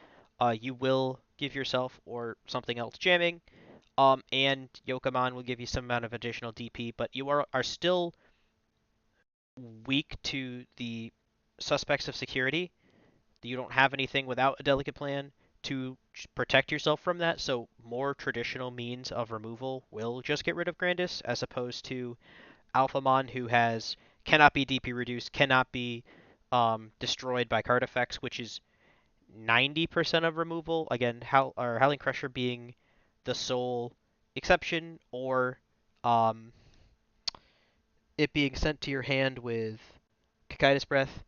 [SPEAKER 1] you will give yourself or something else jamming. And Yokomon will give you some amount of additional DP, but you are still weak to the suspects of security. You don't have anything without a delicate plan to protect yourself from that. So more traditional means of removal will just get rid of Grandis, as opposed to Alphamon, who has cannot be DP reduced, cannot be destroyed by card effects, which is 90% of removal. Again, Howling Crusher being the sole exception, or um, it being sent to your hand with Cocytus Breath.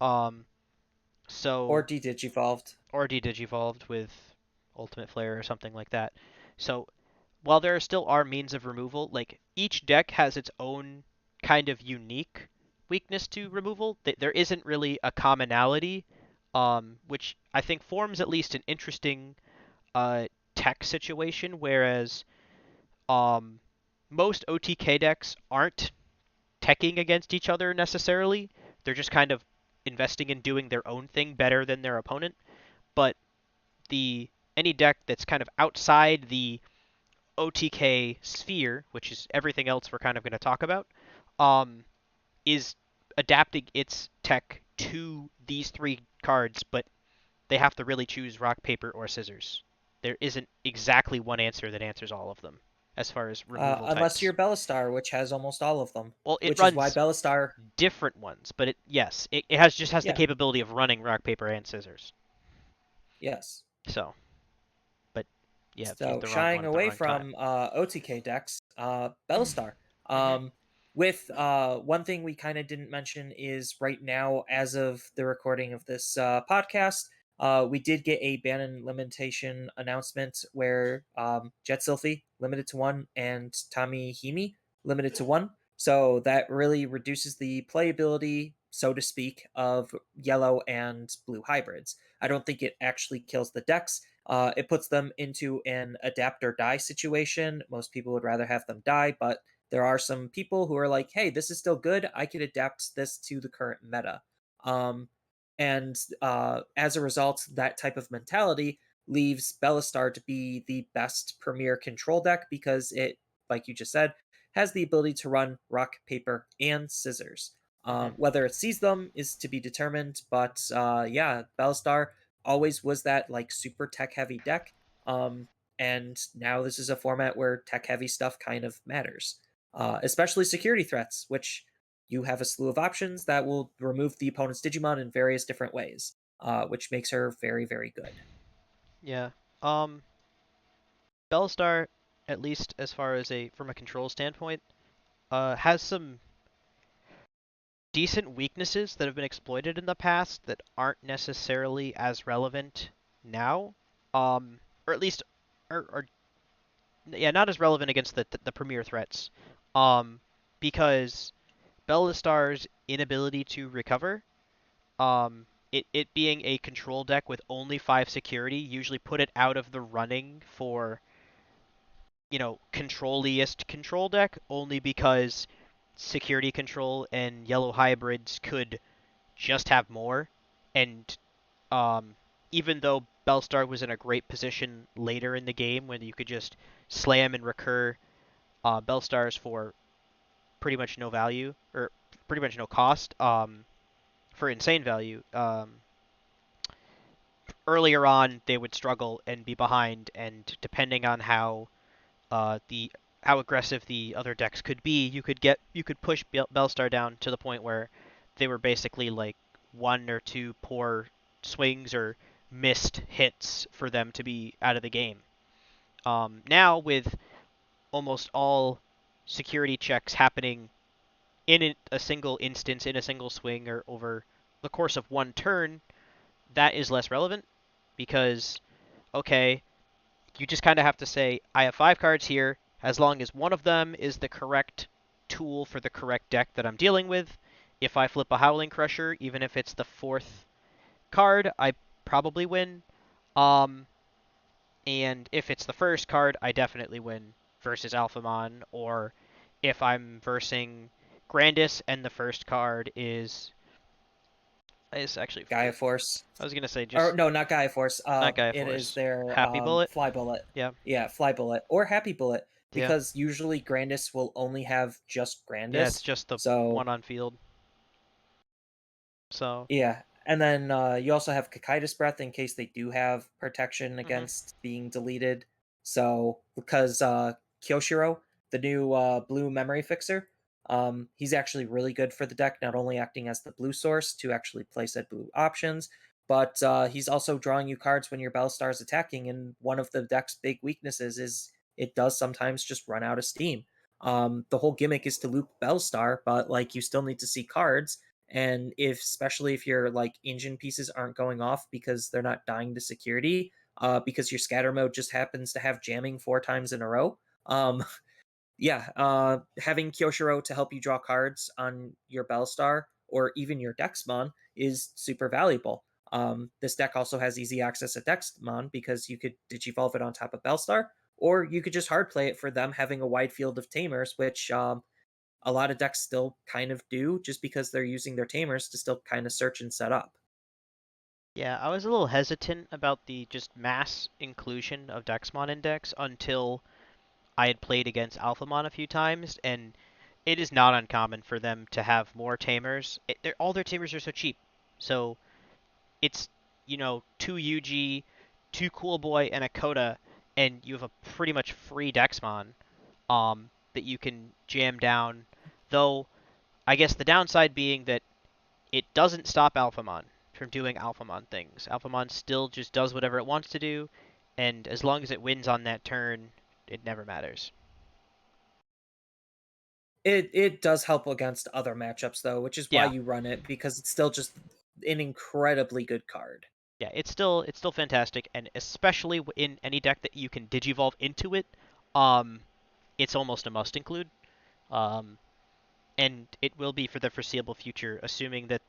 [SPEAKER 1] Um,
[SPEAKER 2] Or
[SPEAKER 1] so
[SPEAKER 2] de-digivolved.
[SPEAKER 1] or de-digivolved with Ultimate Flare or something like that. So while there still are means of removal, like each deck has its own kind of unique weakness to removal. There isn't really a commonality, which I think forms at least an interesting uh, tech situation. Whereas um, most OTK decks aren't teching against each other necessarily. They're just kind of investing in doing their own thing better than their opponent. But the any deck that's kind of outside the OTK sphere, which is everything else we're kind of going to talk about, um, is adapting its tech to these three cards, but they have to really choose rock, paper, or scissors. There isn't exactly one answer that answers all of them as far as removal
[SPEAKER 2] Unless
[SPEAKER 1] types.
[SPEAKER 2] you're Bellistar, which has almost all of them.
[SPEAKER 1] Well, it
[SPEAKER 2] Which is why
[SPEAKER 1] runs
[SPEAKER 2] Bellistar,
[SPEAKER 1] different ones, but it has just has the
[SPEAKER 2] yeah,
[SPEAKER 1] capability of running rock, paper, and scissors.
[SPEAKER 2] yes.
[SPEAKER 1] So, but yeah,
[SPEAKER 2] So
[SPEAKER 1] the wrong
[SPEAKER 2] shying
[SPEAKER 1] one at the
[SPEAKER 2] away
[SPEAKER 1] wrong time.
[SPEAKER 2] from OTK decks, Bellistar.
[SPEAKER 1] hmm
[SPEAKER 2] With one thing we kind of didn't mention is right now, as of the recording of this podcast, we did get a ban and limitation announcement where Jet Sylphie limited to one and Tommy Himi limited to one. So that really reduces the playability, so to speak, of yellow and blue hybrids. I don't think it actually kills the decks. It puts them into an adapt or die situation. Most people would rather have them die, but there are some people who are like, hey, this is still good. I could adapt this to the current meta. Um, and as a result, that type of mentality leaves Bellistar to be the best premier control deck because it, like you just said, has the ability to run rock, paper, and scissors.
[SPEAKER 1] Hmm.
[SPEAKER 2] Whether it sees them is to be determined, but yeah, Battlestar always was that like super tech heavy deck. Um, and now this is a format where tech heavy stuff kind of matters, especially security threats, which you have a slew of options that will remove the opponent's Digimon in various different ways, which makes her very, very good.
[SPEAKER 1] Yeah. Um, Bellstar, at least as far as a from a control standpoint, has some decent weaknesses that have been exploited in the past that aren't necessarily as relevant now. Or at least, or yeah, not as relevant against the premier threats. Um, because Bellistar's inability to recover, it being a control deck with only 5 security, usually put it out of the running for controlliest control deck only because security control and yellow hybrids could just have more. And um, even though Bellstar was in a great position later in the game when you could just slam and recur Bellstars for pretty much no value or pretty much no cost for insane value. Earlier on, they would struggle and be behind, and depending on the how aggressive the other decks could be, you could push Bellstar down to the point where they were basically like 1 or 2 poor swings or missed hits for them to be out of the game. Now with almost all security checks happening in a single instance, in a single swing, or over the course of one turn, that is less relevant because okay, you just kind of have to say, I have 5 cards here. As long as one of them is the correct tool for the correct deck that I'm dealing with, if I flip a Howling Crusher, even if it's the 4th card, I probably win. Um, and if it's the first card, I definitely win versus Alphamon. Or if I'm versing Grandis and the first card is actually
[SPEAKER 2] Gaia Force.
[SPEAKER 1] I was gonna say
[SPEAKER 2] Or
[SPEAKER 1] just
[SPEAKER 2] no, not Gaia Force.
[SPEAKER 1] not Gaia
[SPEAKER 2] It is
[SPEAKER 1] Force,
[SPEAKER 2] their
[SPEAKER 1] Happy Bullet.
[SPEAKER 2] Fly Bullet.
[SPEAKER 1] Yeah,
[SPEAKER 2] Yeah, Fly Bullet or Happy Bullet,
[SPEAKER 1] yeah,
[SPEAKER 2] because usually Grandis will only have just
[SPEAKER 1] yeah. It's
[SPEAKER 2] Grandis.
[SPEAKER 1] just the
[SPEAKER 2] So
[SPEAKER 1] one on field. So.
[SPEAKER 2] yeah, and then you also have Cocytus Breath in case they do have protection
[SPEAKER 1] Hmm.
[SPEAKER 2] against being deleted. So because Kyoshiro, the new blue memory fixer, he's actually really good for the deck, not only acting as the blue source to actually play said blue options, but he's also drawing you cards when your Bellstar is attacking. And one of the deck's big weaknesses is it does sometimes just run out of steam. The whole gimmick is to loop Bellstar, but like you still need to see cards, and if especially if your like engine pieces aren't going off because they're not dying to security, because your scatter mode just happens to have jamming 4 times in a row, um yeah, having Kyoshiro to help you draw cards on your Bellstar or even your Dexmon is super valuable. This deck also has easy access to Dexmon because you could Digivolve it on top of Bellstar, or you could just hard play it for them having a wide field of tamers, which a lot of decks still kind of do, just because they're using their tamers to still kind of search and set up.
[SPEAKER 1] Yeah, I was a little hesitant about the just mass inclusion of Dexmon Index until I had played against Alphamon a few times, and it is not uncommon for them to have more tamers. All their tamers are so cheap. So it's, 2 UG, 2 Cool Boy, and a Coda, and you have a pretty much free Dexmon that you can jam down. Though, I guess the downside being that it doesn't stop Alphamon from doing Alphamon things. Alphamon still just does whatever it wants to do, and as long as it wins on that turn, it never matters.
[SPEAKER 2] It does help against other matchups though, which is why
[SPEAKER 1] Yeah,
[SPEAKER 2] you run it, because it's still just an incredibly good card.
[SPEAKER 1] yeah, it's still fantastic, and especially in any deck that you can Digivolve into it, um, it's almost a must include. Um, and it will be for the foreseeable future, assuming that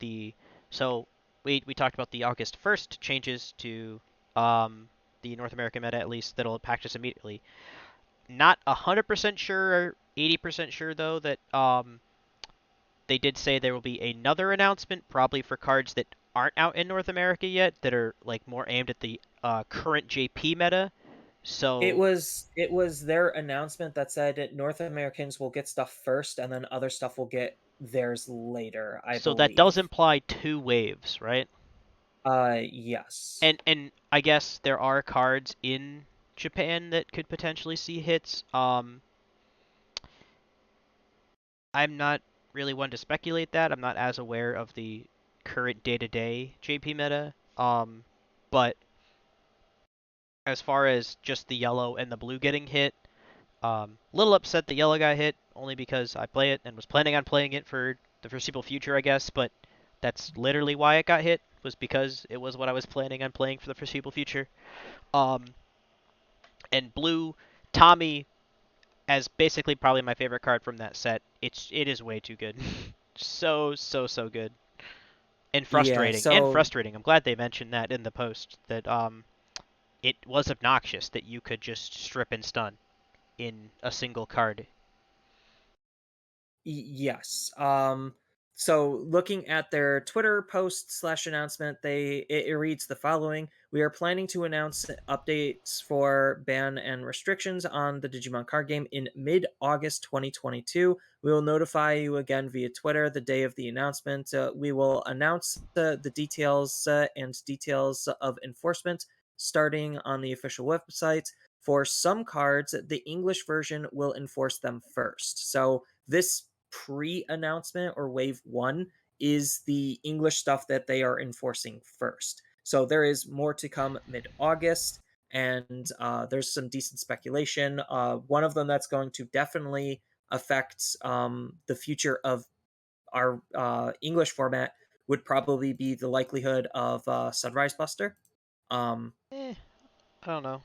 [SPEAKER 1] so we talked about the August 1st changes to um, the North American meta, at least that'll impact us immediately. Not 100% sure or 80% sure though that they did say there will be another announcement, probably for cards that aren't out in North America yet, that are like more aimed at the current JP meta. So
[SPEAKER 2] it was their announcement that said that North Americans will get stuff first and then other stuff will get theirs later, I
[SPEAKER 1] so that does
[SPEAKER 2] believe.
[SPEAKER 1] imply two waves, right?
[SPEAKER 2] Yes.
[SPEAKER 1] And I guess there are cards in Japan that could potentially see hits. I'm not really one to speculate that. I'm not as aware of the current day-to-day JP meta. But as far as just the yellow and the blue getting hit, little upset the yellow got hit only because I play it and was planning on playing it for the foreseeable future, I guess. But that's literally why it got hit, was because it was what I was planning on playing for the foreseeable future. Um, and blue, Tommy as basically probably my favorite card from that set. It is way too good. So good. And
[SPEAKER 2] Yeah,
[SPEAKER 1] frustrating. And
[SPEAKER 2] so
[SPEAKER 1] frustrating. I'm glad they mentioned that in the post that it was obnoxious that you could just strip and stun in a single card.
[SPEAKER 2] Yes. So looking at their Twitter post slash announcement, it reads the following: We are planning to announce updates for ban and restrictions on the Digimon card game in mid-August 2022. We will notify you again via Twitter the day of the announcement. We will announce the details and details of enforcement starting on the official website. For some cards, the English version will enforce them first. So this pre-announcement or wave one is the English stuff that they are enforcing first. So there is more to come mid-August, and there's some decent speculation. One of them that's going to definitely affect the future of our English format would probably be the likelihood of Sunrise Buster. Um,
[SPEAKER 1] Eh, I don't know.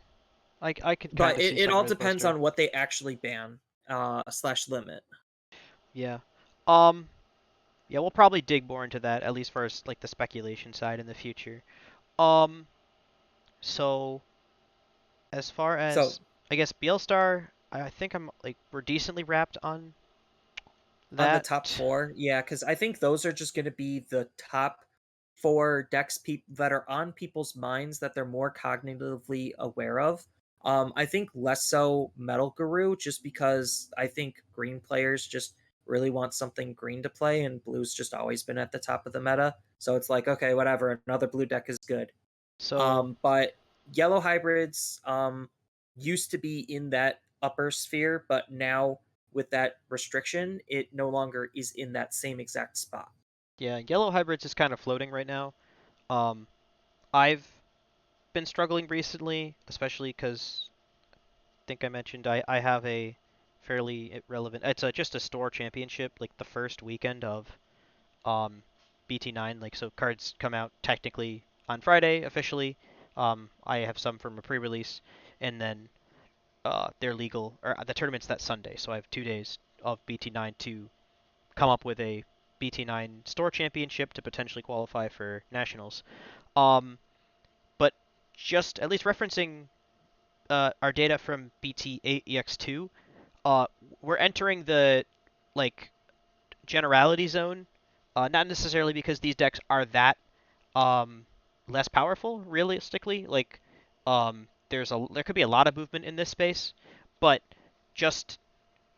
[SPEAKER 1] I could kind
[SPEAKER 2] but
[SPEAKER 1] of see
[SPEAKER 2] it all
[SPEAKER 1] Sunrise
[SPEAKER 2] depends
[SPEAKER 1] Buster.
[SPEAKER 2] on what they actually ban slash limit.
[SPEAKER 1] Yeah. Um. Yeah, we'll probably dig more into that, at least for like the speculation side in the future. Um. So as far
[SPEAKER 2] So
[SPEAKER 1] as I guess Beelstar, I think I'm like we're decently wrapped on
[SPEAKER 2] on the
[SPEAKER 1] that.
[SPEAKER 2] top four, yeah, because I think those are just going to be the top four decks that are on people's minds that they're more cognitively aware of. I think less so Metal Guru, just because I think green players just really want something green to play, and blue's just always been at the top of the meta. So it's like, okay, whatever, another blue deck is good.
[SPEAKER 1] So
[SPEAKER 2] But yellow hybrids used to be in that upper sphere, but now with that restriction, it no longer is in that same exact spot.
[SPEAKER 1] yeah, yellow hybrids is kind of floating right now. Um, I've been struggling recently, especially because I think I mentioned I have a fairly irrelevant. It's just a store championship, like the first weekend of BT9. Like so, cards come out technically on Friday officially. I have some from a pre-release, and then they're legal or the tournament's that Sunday. So I have 2 days of BT9 to come up with a BT9 store championship to potentially qualify for nationals. Um, but just at least referencing our data from BT8EX2, uh, we're entering the like generality zone. Not necessarily because these decks are that um, less powerful, realistically. Like there could be a lot of movement in this space, but just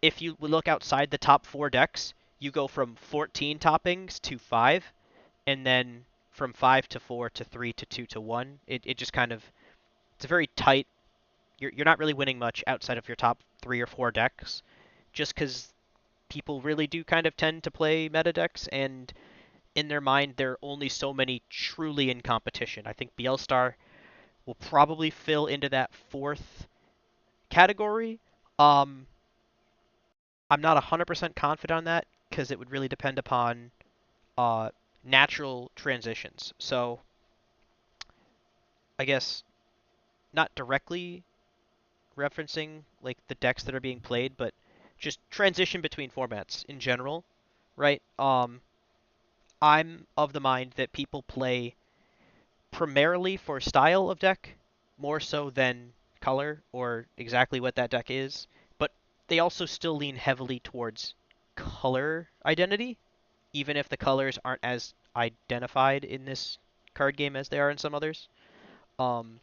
[SPEAKER 1] if you look outside the top four decks, you go from 14 toppings to 5, and then from 5 to 4 to 3 to 2 to 1. It just kind of it's a very tight. You're not really winning much outside of your top 3 or 4 decks, just because people really do kind of tend to play meta decks, and in their mind there are only so many truly in competition. I think Bielstar will probably fill into that fourth category. Um, I'm not 100% confident on that because it would really depend upon uh, natural transitions. So I guess not directly referencing like the decks that are being played, but just transition between formats in general, right? I'm of the mind that people play primarily for style of deck, more so than color or exactly what that deck is, but they also still lean heavily towards color identity, even if the colors aren't as identified in this card game as they are in some others. Um,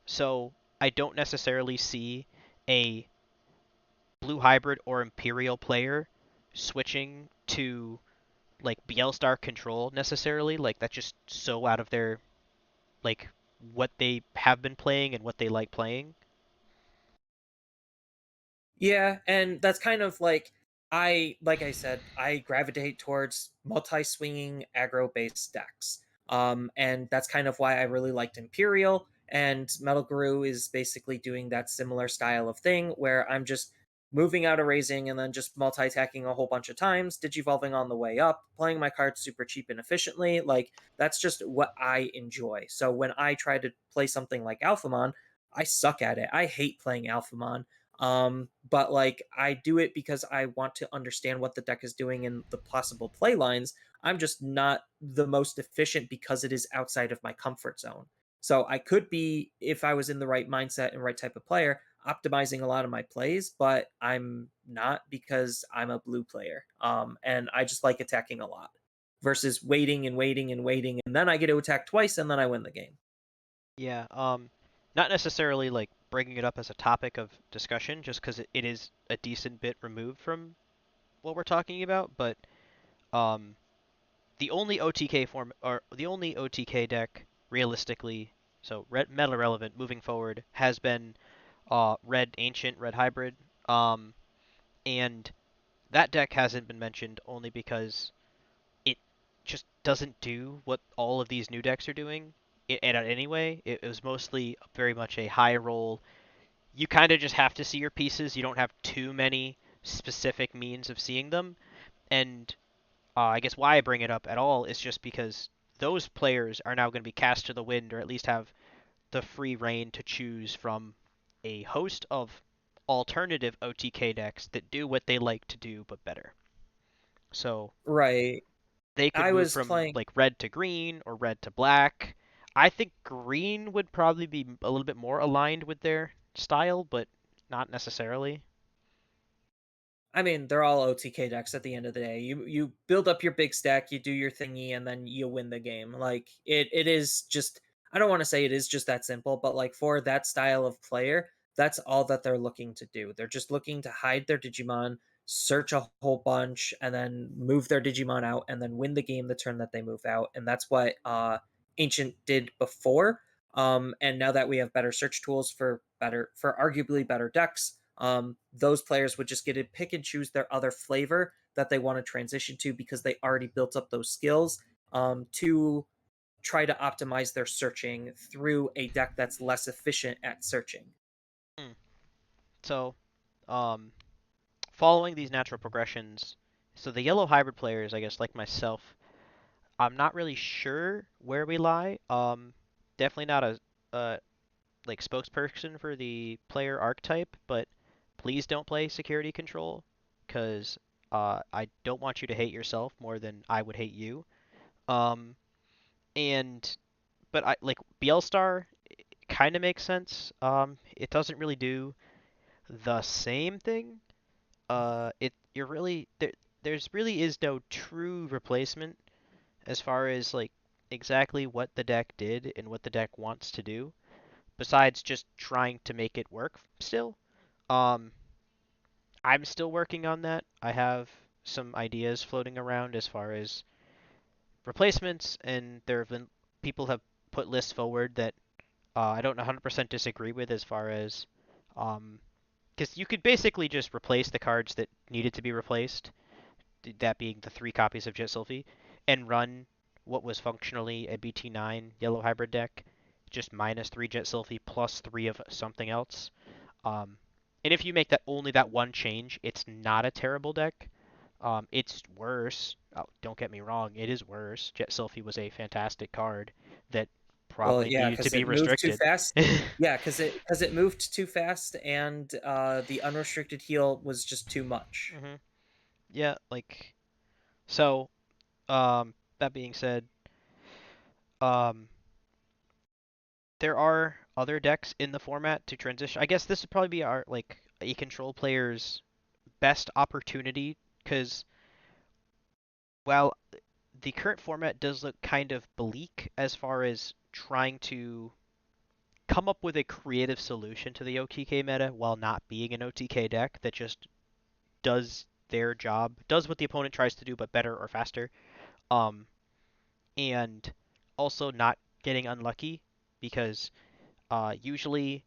[SPEAKER 1] so I don't necessarily see a blue hybrid or Imperial player switching to like Bielstar control necessarily. Like that's just so out of their like what they have been playing and what they like playing.
[SPEAKER 2] Yeah, and that's kind of like I said, I gravitate towards multi-swinging aggro-based decks. And that's kind of why I really liked Imperial, and Metal Guru is basically doing that similar style of thing where I'm just moving out a raising and then just multi-attacking a whole bunch of times, digivolving on the way up, playing my cards super cheap and efficiently. Like that's just what I enjoy. So when I try to play something like Alphamon, I suck at it. I hate playing Alphamon, but like I do it because I want to understand what the deck is doing and the possible play lines. I'm just not the most efficient because it is outside of my comfort zone. So I could be, if I was in the right mindset and right type of player, optimizing a lot of my plays, but I'm not because I'm a blue player. And I just like attacking a lot versus waiting and waiting and waiting, and then I get to attack twice and then I win the game.
[SPEAKER 1] Yeah, not necessarily like bringing it up as a topic of discussion just because it is a decent bit removed from what we're talking about, but um, the only OTK form or the only OTK deck realistically, so red metal relevant moving forward has been red ancient, red hybrid, um, and that deck hasn't been mentioned only because it just doesn't do what all of these new decks are doing. And anyway, it was mostly very much a high roll. You kind of just have to see your pieces. You don't have too many specific means of seeing them. And I guess why I bring it up at all is just because those players are now going to be cast to the wind, or at least have the free reign to choose from a host of alternative OTK decks that do what they like to do but better. So
[SPEAKER 2] Right.
[SPEAKER 1] they could
[SPEAKER 2] I
[SPEAKER 1] move
[SPEAKER 2] was
[SPEAKER 1] from
[SPEAKER 2] playing
[SPEAKER 1] like red to green or red to black. I think green would probably be a little bit more aligned with their style, but not necessarily.
[SPEAKER 2] I mean, they're all OTK decks at the end of the day. You build up your big stack, you do your thingy, and then you win the game. Like it is just, I don't want to say it is just that simple, but like for that style of player, that's all that they're looking to do. They're just looking to hide their Digimon, search a whole bunch, and then move their Digimon out, and then win the game the turn that they move out. And that's what Ancient did before. And now that we have better search tools for arguably better decks, those players would just get to pick and choose their other flavor that they want to transition to because they already built up those skills, to try to optimize their searching through a deck that's less efficient at searching.
[SPEAKER 1] Hmm. So, um, following these natural progressions, so the yellow hybrid players, I guess, like myself, I'm not really sure where we lie. Definitely not a like spokesperson for the player archetype, but please don't play security control because I don't want you to hate yourself more than I would hate you. Um, and but I like Bielstar kind of makes sense. It doesn't really do the same thing. It you're really there's really is no true replacement as far as like exactly what the deck did and what the deck wants to do, besides just trying to make it work still. Um, I'm still working on that. I have some ideas floating around as far as replacements, and there have been people have put lists forward that I don't 100% disagree with as far as because you could basically just replace the cards that needed to be replaced, that being the 3 copies of Jet Sylphie, and run what was functionally a BT9 yellow hybrid deck, just -3 Jet Sylphie +3 of something else. Um, and if you make that only that one change, it's not a terrible deck. It's worse. Oh, don't get me wrong, it is worse. Jet Sylphie was a fantastic card that
[SPEAKER 2] Well,
[SPEAKER 1] probably
[SPEAKER 2] yeah,
[SPEAKER 1] needed to
[SPEAKER 2] because
[SPEAKER 1] be
[SPEAKER 2] it moved too
[SPEAKER 1] restricted.
[SPEAKER 2] fast. Yeah, because it moved too fast, and the unrestricted heal was just too much.
[SPEAKER 1] hmm Yeah, like so. That being said, um, there are other decks in the format to transition. I guess this would probably be our like a control player's best opportunity because while the current format does look kind of bleak as far as trying to come up with a creative solution to the OTK meta while not being an OTK deck that just does their job, does what the opponent tries to do, but better or faster. Um, and also not getting unlucky because usually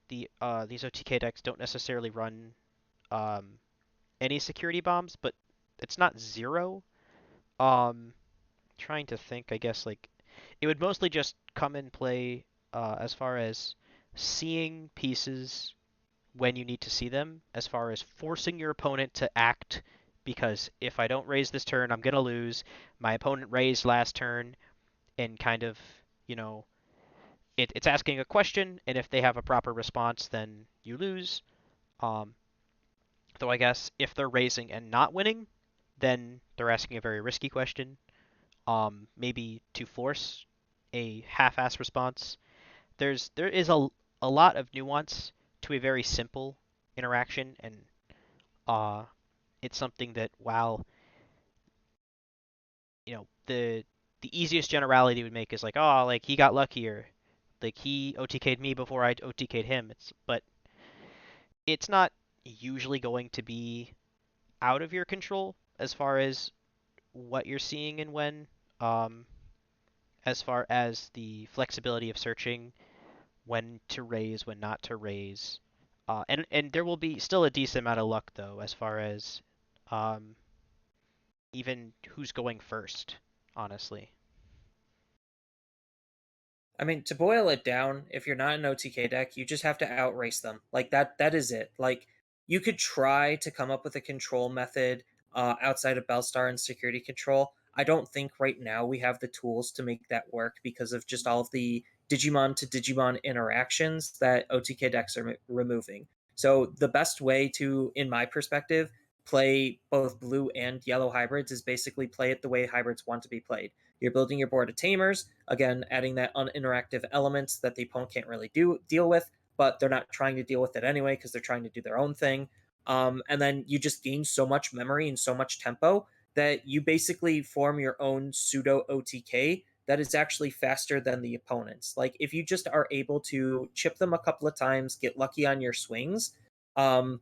[SPEAKER 1] these OTK decks don't necessarily run um, any security bombs, but it's not zero. Trying to think, I guess like it would mostly just come in play as far as seeing pieces when you need to see them, as far as forcing your opponent to act. Because if I don't raise this turn, I'm gonna lose. My opponent raised last turn, and kind of, you know, it's asking a question, and if they have a proper response, then you lose. Um, though I guess if they're raising and not winning, then they're asking a very risky question. Maybe to force a half-ass response. There is a lot of nuance to a very simple interaction, and uh, it's something that while the easiest generality would make is like, oh, like he got luckier, like he OTK'd me before I OTK'd him. But it's not usually going to be out of your control as far as what you're seeing and when. Um, as far as the flexibility of searching when to raise, when not to raise. And there will be still a decent amount of luck though, as far as um, even who's going first, honestly.
[SPEAKER 2] I mean, to boil it down, if you're not an OTK deck, you just have to outrace them. Like that is it. Like you could try to come up with a control method outside of Bellstar and security control. I don't think right now we have the tools to make that work because of just all of the Digimon to Digimon interactions that OTK decks are removing. So the best way to, in my perspective, play both blue and yellow hybrids is basically play it the way hybrids want to be played. You're building your board of tamers, again, adding that uninteractive elements that the opponent can't really deal with, but they're not trying to deal with it anyway because they're trying to do their own thing. And then you just gain so much memory and so much tempo that you basically form your own pseudo OTK that is actually faster than the opponent's. Like if you just are able to chip them a couple of times, get lucky on your swings, um,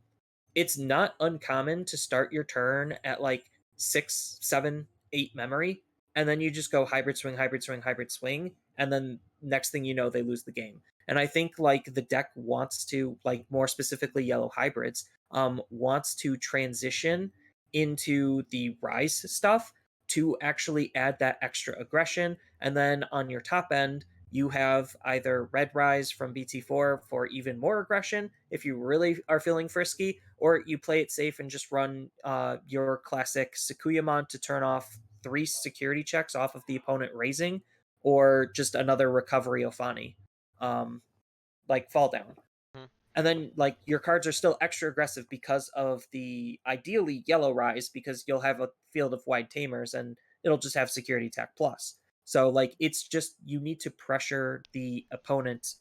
[SPEAKER 2] it's not uncommon to start your turn at like 6, 7, 8 memory, and then you just go hybrid swing, hybrid swing, hybrid swing, and then next thing you know, they lose the game. And I think like the deck wants to, like more specifically yellow hybrids, wants to transition into the rise stuff to actually add that extra aggression. And then on your top end, you have either Red Rise from BT4 for even more aggression if you really are feeling frisky, or you play it safe and just run your classic Sakuyamon to turn off 3 security checks off of the opponent raising, or just another recovery Ofani, um, like fall down.
[SPEAKER 1] Mhm.
[SPEAKER 2] And then like your cards are still extra aggressive because of the ideally yellow rise, because you'll have a field of wide tamers and it'll just have security attack plus. So like it's just you need to pressure the opponent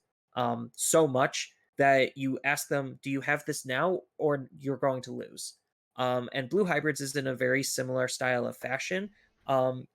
[SPEAKER 2] so much that you ask them, do you have this now or you're going to lose? And blue hybrids is in a very similar style of fashion.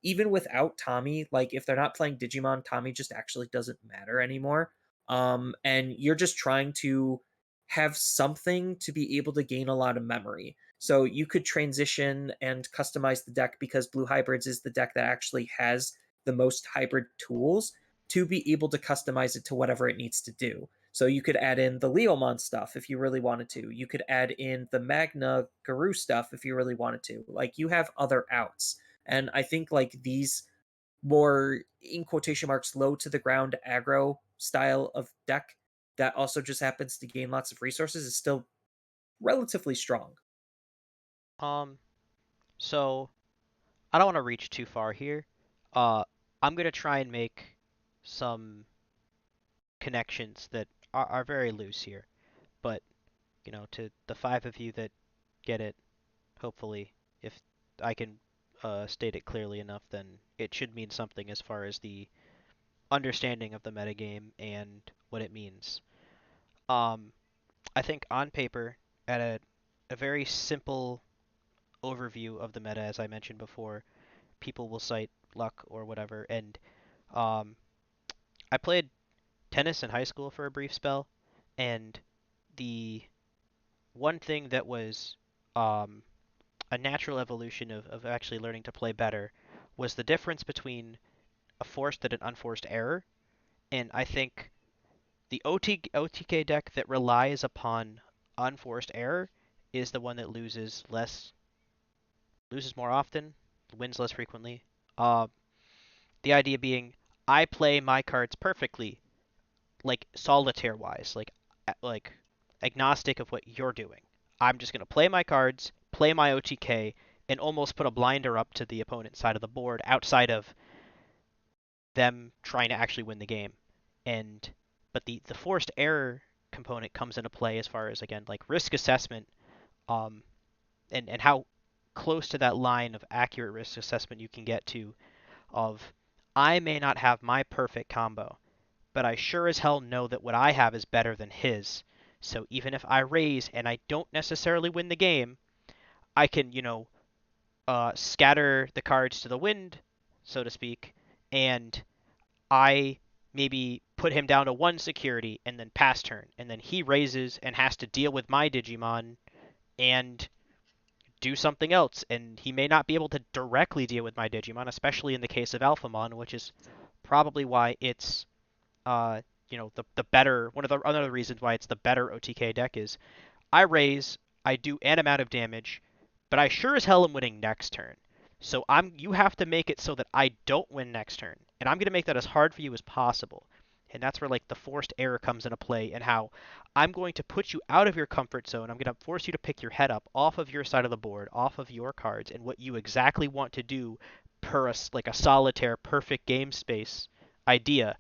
[SPEAKER 2] Even without Tommy, like if they're not playing Digimon, Tommy just actually doesn't matter anymore. And you're just trying to have something to be able to gain a lot of memory. So you could transition and customize the deck, because Blue Hybrids is the deck that actually has the most hybrid tools to be able to customize it to whatever it needs to do. So you could add in the Leomon stuff if you really wanted to. You could add in the Magna Guru stuff if you really wanted to. Like you have other outs. And I think like these more, in quotation marks, low to the ground aggro style of deck that also just happens to gain lots of resources is still relatively strong.
[SPEAKER 1] Um, so I don't want to reach too far here. Uh, I'm gonna try and make some connections that are very loose here, but to the five of you that get it, hopefully, if I can state it clearly enough, then it should mean something as far as the understanding of the metagame and what it means. Um, I think on paper, at a very simple overview of the meta, as I mentioned before, people will cite luck or whatever. And um, I played tennis in high school for a brief spell, and the one thing that was um, a natural evolution of actually learning to play better was the difference between a forced and an unforced error. And I think the OTK deck that relies upon unforced error is the one that loses more often, wins less frequently. Uh, the idea being, I play my cards perfectly, like solitaire wise, like agnostic of what you're doing. I'm just gonna play my cards, play my OTK, and almost put a blinder up to the opponent's side of the board outside of them trying to actually win the game. And but the forced error component comes into play as far as again like risk assessment, um, and how close to that line of accurate risk assessment you can get to of I may not have my perfect combo, but I sure as hell know that what I have is better than his. So even if I raise and I don't necessarily win the game, I can, scatter the cards to the wind, so to speak, and I maybe put him down to one security and then pass turn, and then he raises and has to deal with my Digimon and do something else, and he may not be able to directly deal with my Digimon, especially in the case of Alphamon, which is probably why it's the better one of the other reasons why it's the better OTK deck is I raise, I do an amount of damage, but I sure as hell am winning next turn. So you have to make it so that I don't win next turn, and I'm gonna make that as hard for you as possible. And that's where like the forced error comes into play, and how I'm going to put you out of your comfort zone. I'm going to force you to pick your head up off of your side of the board, off of your cards, and what you exactly want to do per like a solitaire perfect game space idea,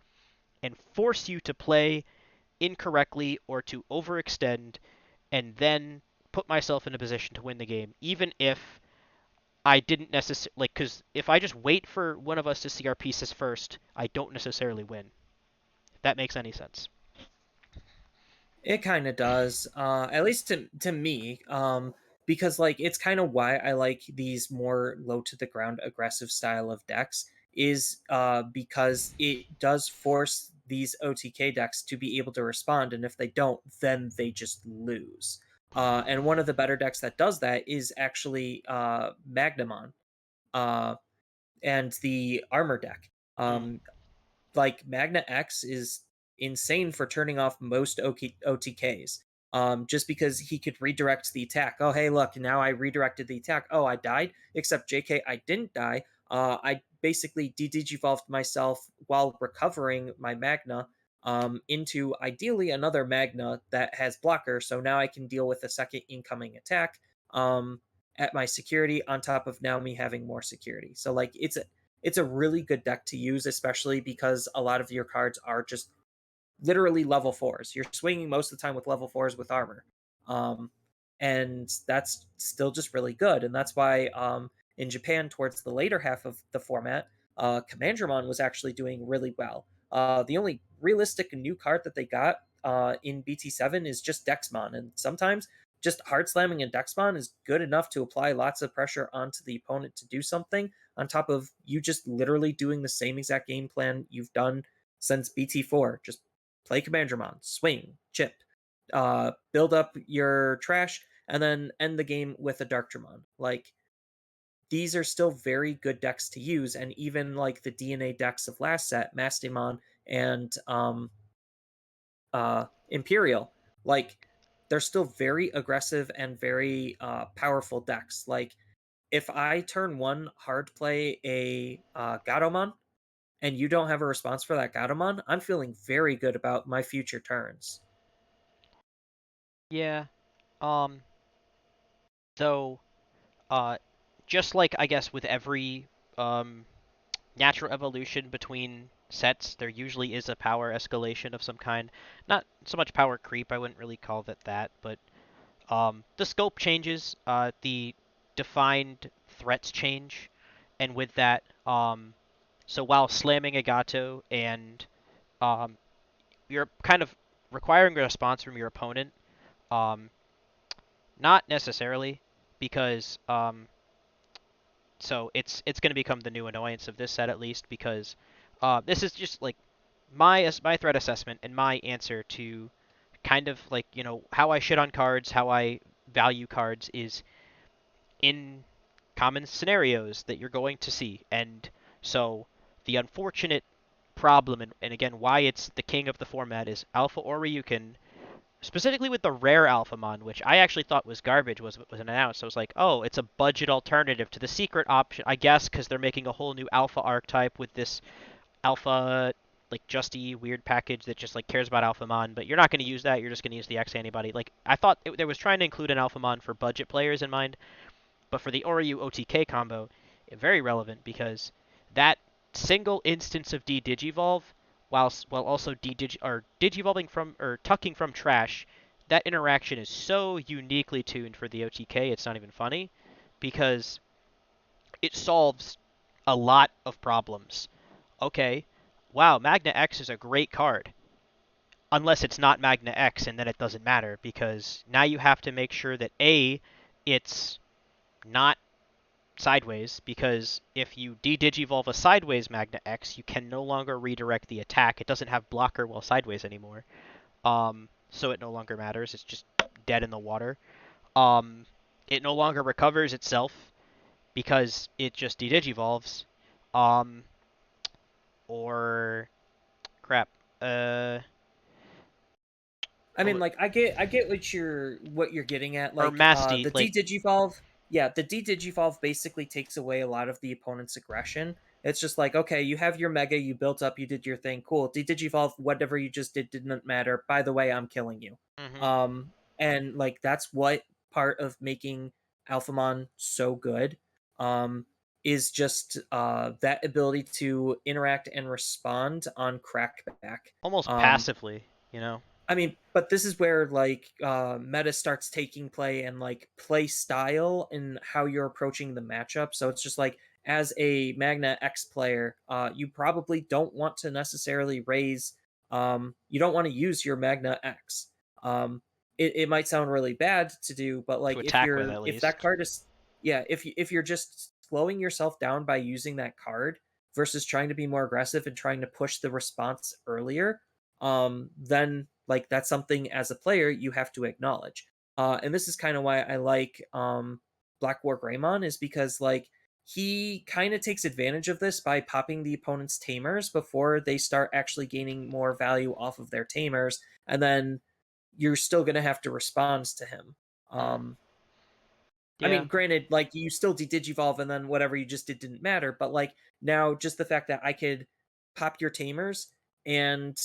[SPEAKER 1] and force you to play incorrectly or to overextend, and then put myself in a position to win the game, even if I didn't necessarily like. Because if I just wait for one of us to see our pieces first, I don't necessarily win. If that makes any sense.
[SPEAKER 2] It kind of does, at least to me, because like it's kind of why I like these more low to the ground aggressive style of decks is because it does force these OTK decks to be able to respond, and if they don't, then they just lose. And one of the better decks that does that is actually Magnamon, uh, and the armor deck.
[SPEAKER 1] Mm.
[SPEAKER 2] Um, like Magna X is insane for turning off most OTKs. Just because he could redirect the attack. Oh, hey, look, now I redirected the attack. Oh, I died. Except JK, I didn't die. I basically de-digivolved myself while recovering my Magna into ideally another Magna that has blocker. So now I can deal with a second incoming attack at my security on top of now me having more security. So like it's a really good deck to use, especially because a lot of your cards are just literally level fours. You're swinging most of the time with level fours with armor. Um, and that's still just really good. And that's why in Japan, towards the later half of the format, Commandramon was actually doing really well. The only realistic new card that they got in BT7 is just Dexmon. And sometimes just hard slamming a Dexmon is good enough to apply lots of pressure onto the opponent to do something, on top of you just literally doing the same exact game plan you've done since BT4. Just play Commandramon, swing, chip, build up your trash, and then end the game with a Darkdramon. Like, these are still very good decks to use, and even like the DNA decks of last set, Mastemon and Imperial, like they're still very aggressive and very powerful decks. Like, if I turn one hard play a Gatomon and you don't have a response for that Gatomon, I'm feeling very good about my future turns.
[SPEAKER 1] Yeah. Um. Though, uh, just like I guess with every um natural evolution between sets, there usually is a power escalation of some kind. Not so much power creep. I wouldn't really call it that, but the scope changes. The defined threats change, and with that, so while slamming a Gato and um, you're kind of requiring a response from your opponent, um, not necessarily, because so it's going to become the new annoyance of this set at least because this is just like my threat assessment and my answer to kind of like how I shit on cards, how I value cards is in common scenarios that you're going to see. And so the unfortunate problem, and again why it's the king of the format, is Alpha Oryukin, specifically with the rare Alphamon, which I actually thought was garbage, was announced. I was like, oh, it's a budget alternative to the secret option, I guess, because they're making a whole new Alpha archetype with this Alpha like justy weird package that just like cares about Alphamon, but you're not going to use that. You're just going to use the X antibody. Like I thought there was trying to include an Alphamon for budget players in mind, but for the Oryu OTK combo, very relevant because that single instance of D-Digivolve, while also Digivolving from or tucking from trash, that interaction is so uniquely tuned for the OTK. It's not even funny because it solves a lot of problems. Okay, wow, Magna X is a great card. Unless it's not Magna X, and then it doesn't matter because now you have to make sure that A, it's not sideways, because if you de-digivolve a sideways Magna X, you can no longer redirect the attack. It doesn't have blocker while sideways anymore. So it no longer matters. It's just dead in the water. Um, it no longer recovers itself because it just de-digivolves. Um, or crap. Uh,
[SPEAKER 2] I
[SPEAKER 1] oh,
[SPEAKER 2] mean, like I get what you're getting at.
[SPEAKER 1] or
[SPEAKER 2] Like
[SPEAKER 1] Mass D.
[SPEAKER 2] the
[SPEAKER 1] Like,
[SPEAKER 2] D-Digivolve, yeah, the D-Digivolve basically takes away a lot of the opponent's aggression. It's just like, okay, you have your mega, you built up, you did your thing, cool. D-Digivolve, whatever you just did didn't matter. By the way, I'm killing you.
[SPEAKER 1] mm-hmm.
[SPEAKER 2] And like that's what part of making Alphamon so good. Um, is just that ability to interact and respond on crackback.
[SPEAKER 1] Almost
[SPEAKER 2] Um,
[SPEAKER 1] passively, you know.
[SPEAKER 2] I mean, but this is where like meta starts taking play and like play style and how you're approaching the matchup. So it's just like as a Magna X player, you probably don't want to necessarily raise you don't want to use your Magna X. It might sound really bad to do, but
[SPEAKER 1] To
[SPEAKER 2] like
[SPEAKER 1] attack with at
[SPEAKER 2] if that
[SPEAKER 1] least.
[SPEAKER 2] card is yeah, if you're just slowing yourself down by using that card versus trying to be more aggressive and trying to push the response earlier, then like that's something as a player you have to acknowledge. And this is kind of why I like Black War Greymon, is because like he kind of takes advantage of this by popping the opponent's tamers before they start actually gaining more value off of their tamers, and then you're still going to have to respond to him.
[SPEAKER 1] Hmm.
[SPEAKER 2] Um, I
[SPEAKER 1] Yeah.
[SPEAKER 2] mean, granted, like you still digivolve and then whatever you just did didn't matter, but like now just the fact that I could pop your tamers and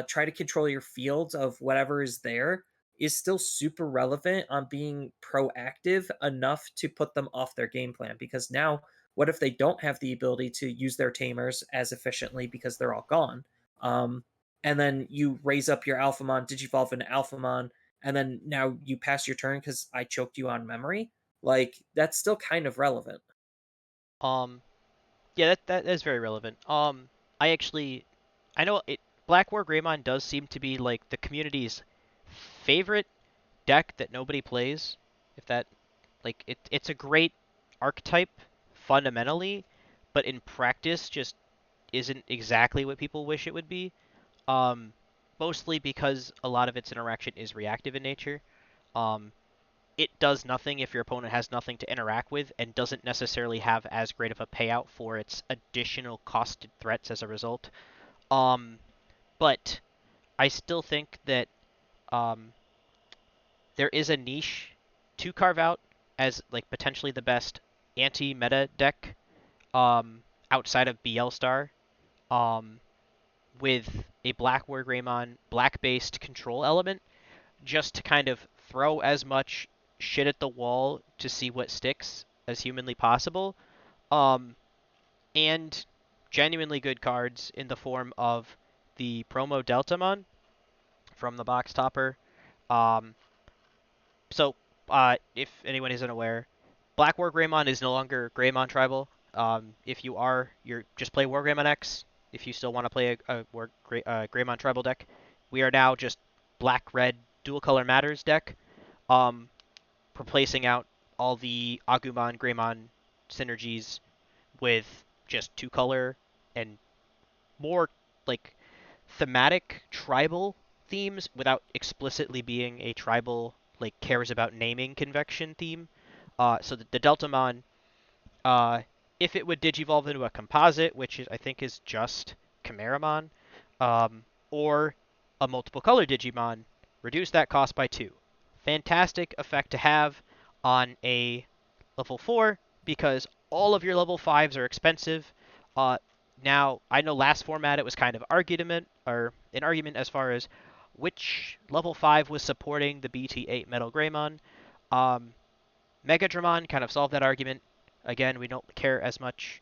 [SPEAKER 2] try to control your field of whatever is there is still super relevant on being proactive enough to put them off their game plan. Because now, what if they don't have the ability to use their tamers as efficiently because they're all gone? Um, and then you raise up your Alphamon, digivolve an Alphamon, and then now you pass your turn because I choked you on memory. Like that's still kind of relevant.
[SPEAKER 1] Um. Yeah. That is very relevant. I actually, I know it. Black War Greymon does seem to be like the community's favorite deck that nobody plays. If that, like, it's a great archetype fundamentally, but in practice just isn't exactly what people wish it would be. Um, Mostly because a lot of its interaction is reactive in nature. Um, it does nothing if your opponent has nothing to interact with and doesn't necessarily have as great of a payout for its additional costed threats as a result. Um, but I still think that um, there is a niche to carve out as like potentially the best anti-meta deck outside of BL Star, um, with a Black War Greymon black-based control element, just to kind of throw as much shit at the wall to see what sticks as humanly possible. Um, and genuinely good cards in the form of the promo Deltamon from the box topper. Um, if anyone isn't aware, Black War Greymon is no longer Greymon Tribal. If you are, you're just play War Greymon X. If you still want to play Greymon Tribal deck, we are now just Black Red Dual Color Matters deck. Um, Replacing out all the Agumon Greymon synergies with just two color and more like thematic tribal themes without explicitly being a tribal like cares about naming convection theme. So the Deltamon, uh, if it would digivolve into a composite, which is, I think is just Chimeramon, um, or a multiple color Digimon, reduce that cost by 2. Fantastic effect to have on a level 4 because all of your level 5s are expensive. Uh, Now, I know last format it was kind of argument or an argument as far as which level 5 was supporting the BT8 Metal Greymon. Um, Megadramon kind of solved that argument. Again, we don't care as much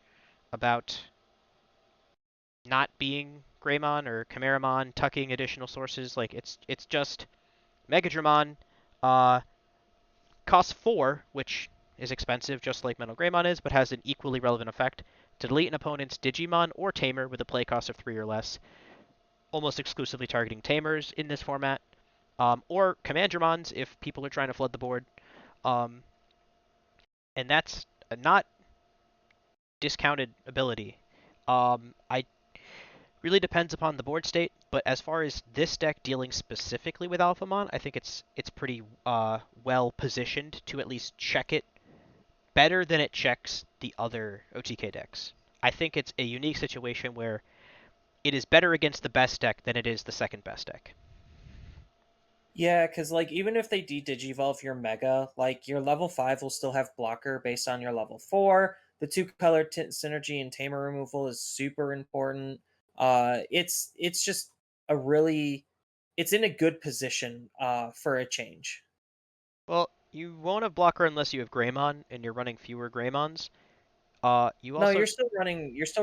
[SPEAKER 1] about not being Greymon or Chimeramon tucking additional sources. Like it's just Megadramon uh, costs 4, which is expensive, just like Metal Greymon is, but has an equally relevant effect to delete an opponent's Digimon or Tamer with a play cost of 3 or less, almost exclusively targeting Tamers in this format, or Commandramons if people are trying to flood the board. Um, and that's a not discounted ability. I really depends upon the board state, but as far as this deck dealing specifically with Alphamon, I think it's pretty well positioned to at least check it better than it checks the other OTK decks. I think it's a unique situation where it is better against the best deck than it is the second best deck.
[SPEAKER 2] Yeah, because like even if they de-digivolve your Mega, like your level 5 will still have blocker based on your level 4. The two color synergy and tamer removal is super important. It's just a really it's in a good position for a change.
[SPEAKER 1] Well, you won't have blocker unless you have Greymon and you're running fewer Greymons. You
[SPEAKER 2] No,
[SPEAKER 1] also
[SPEAKER 2] you're still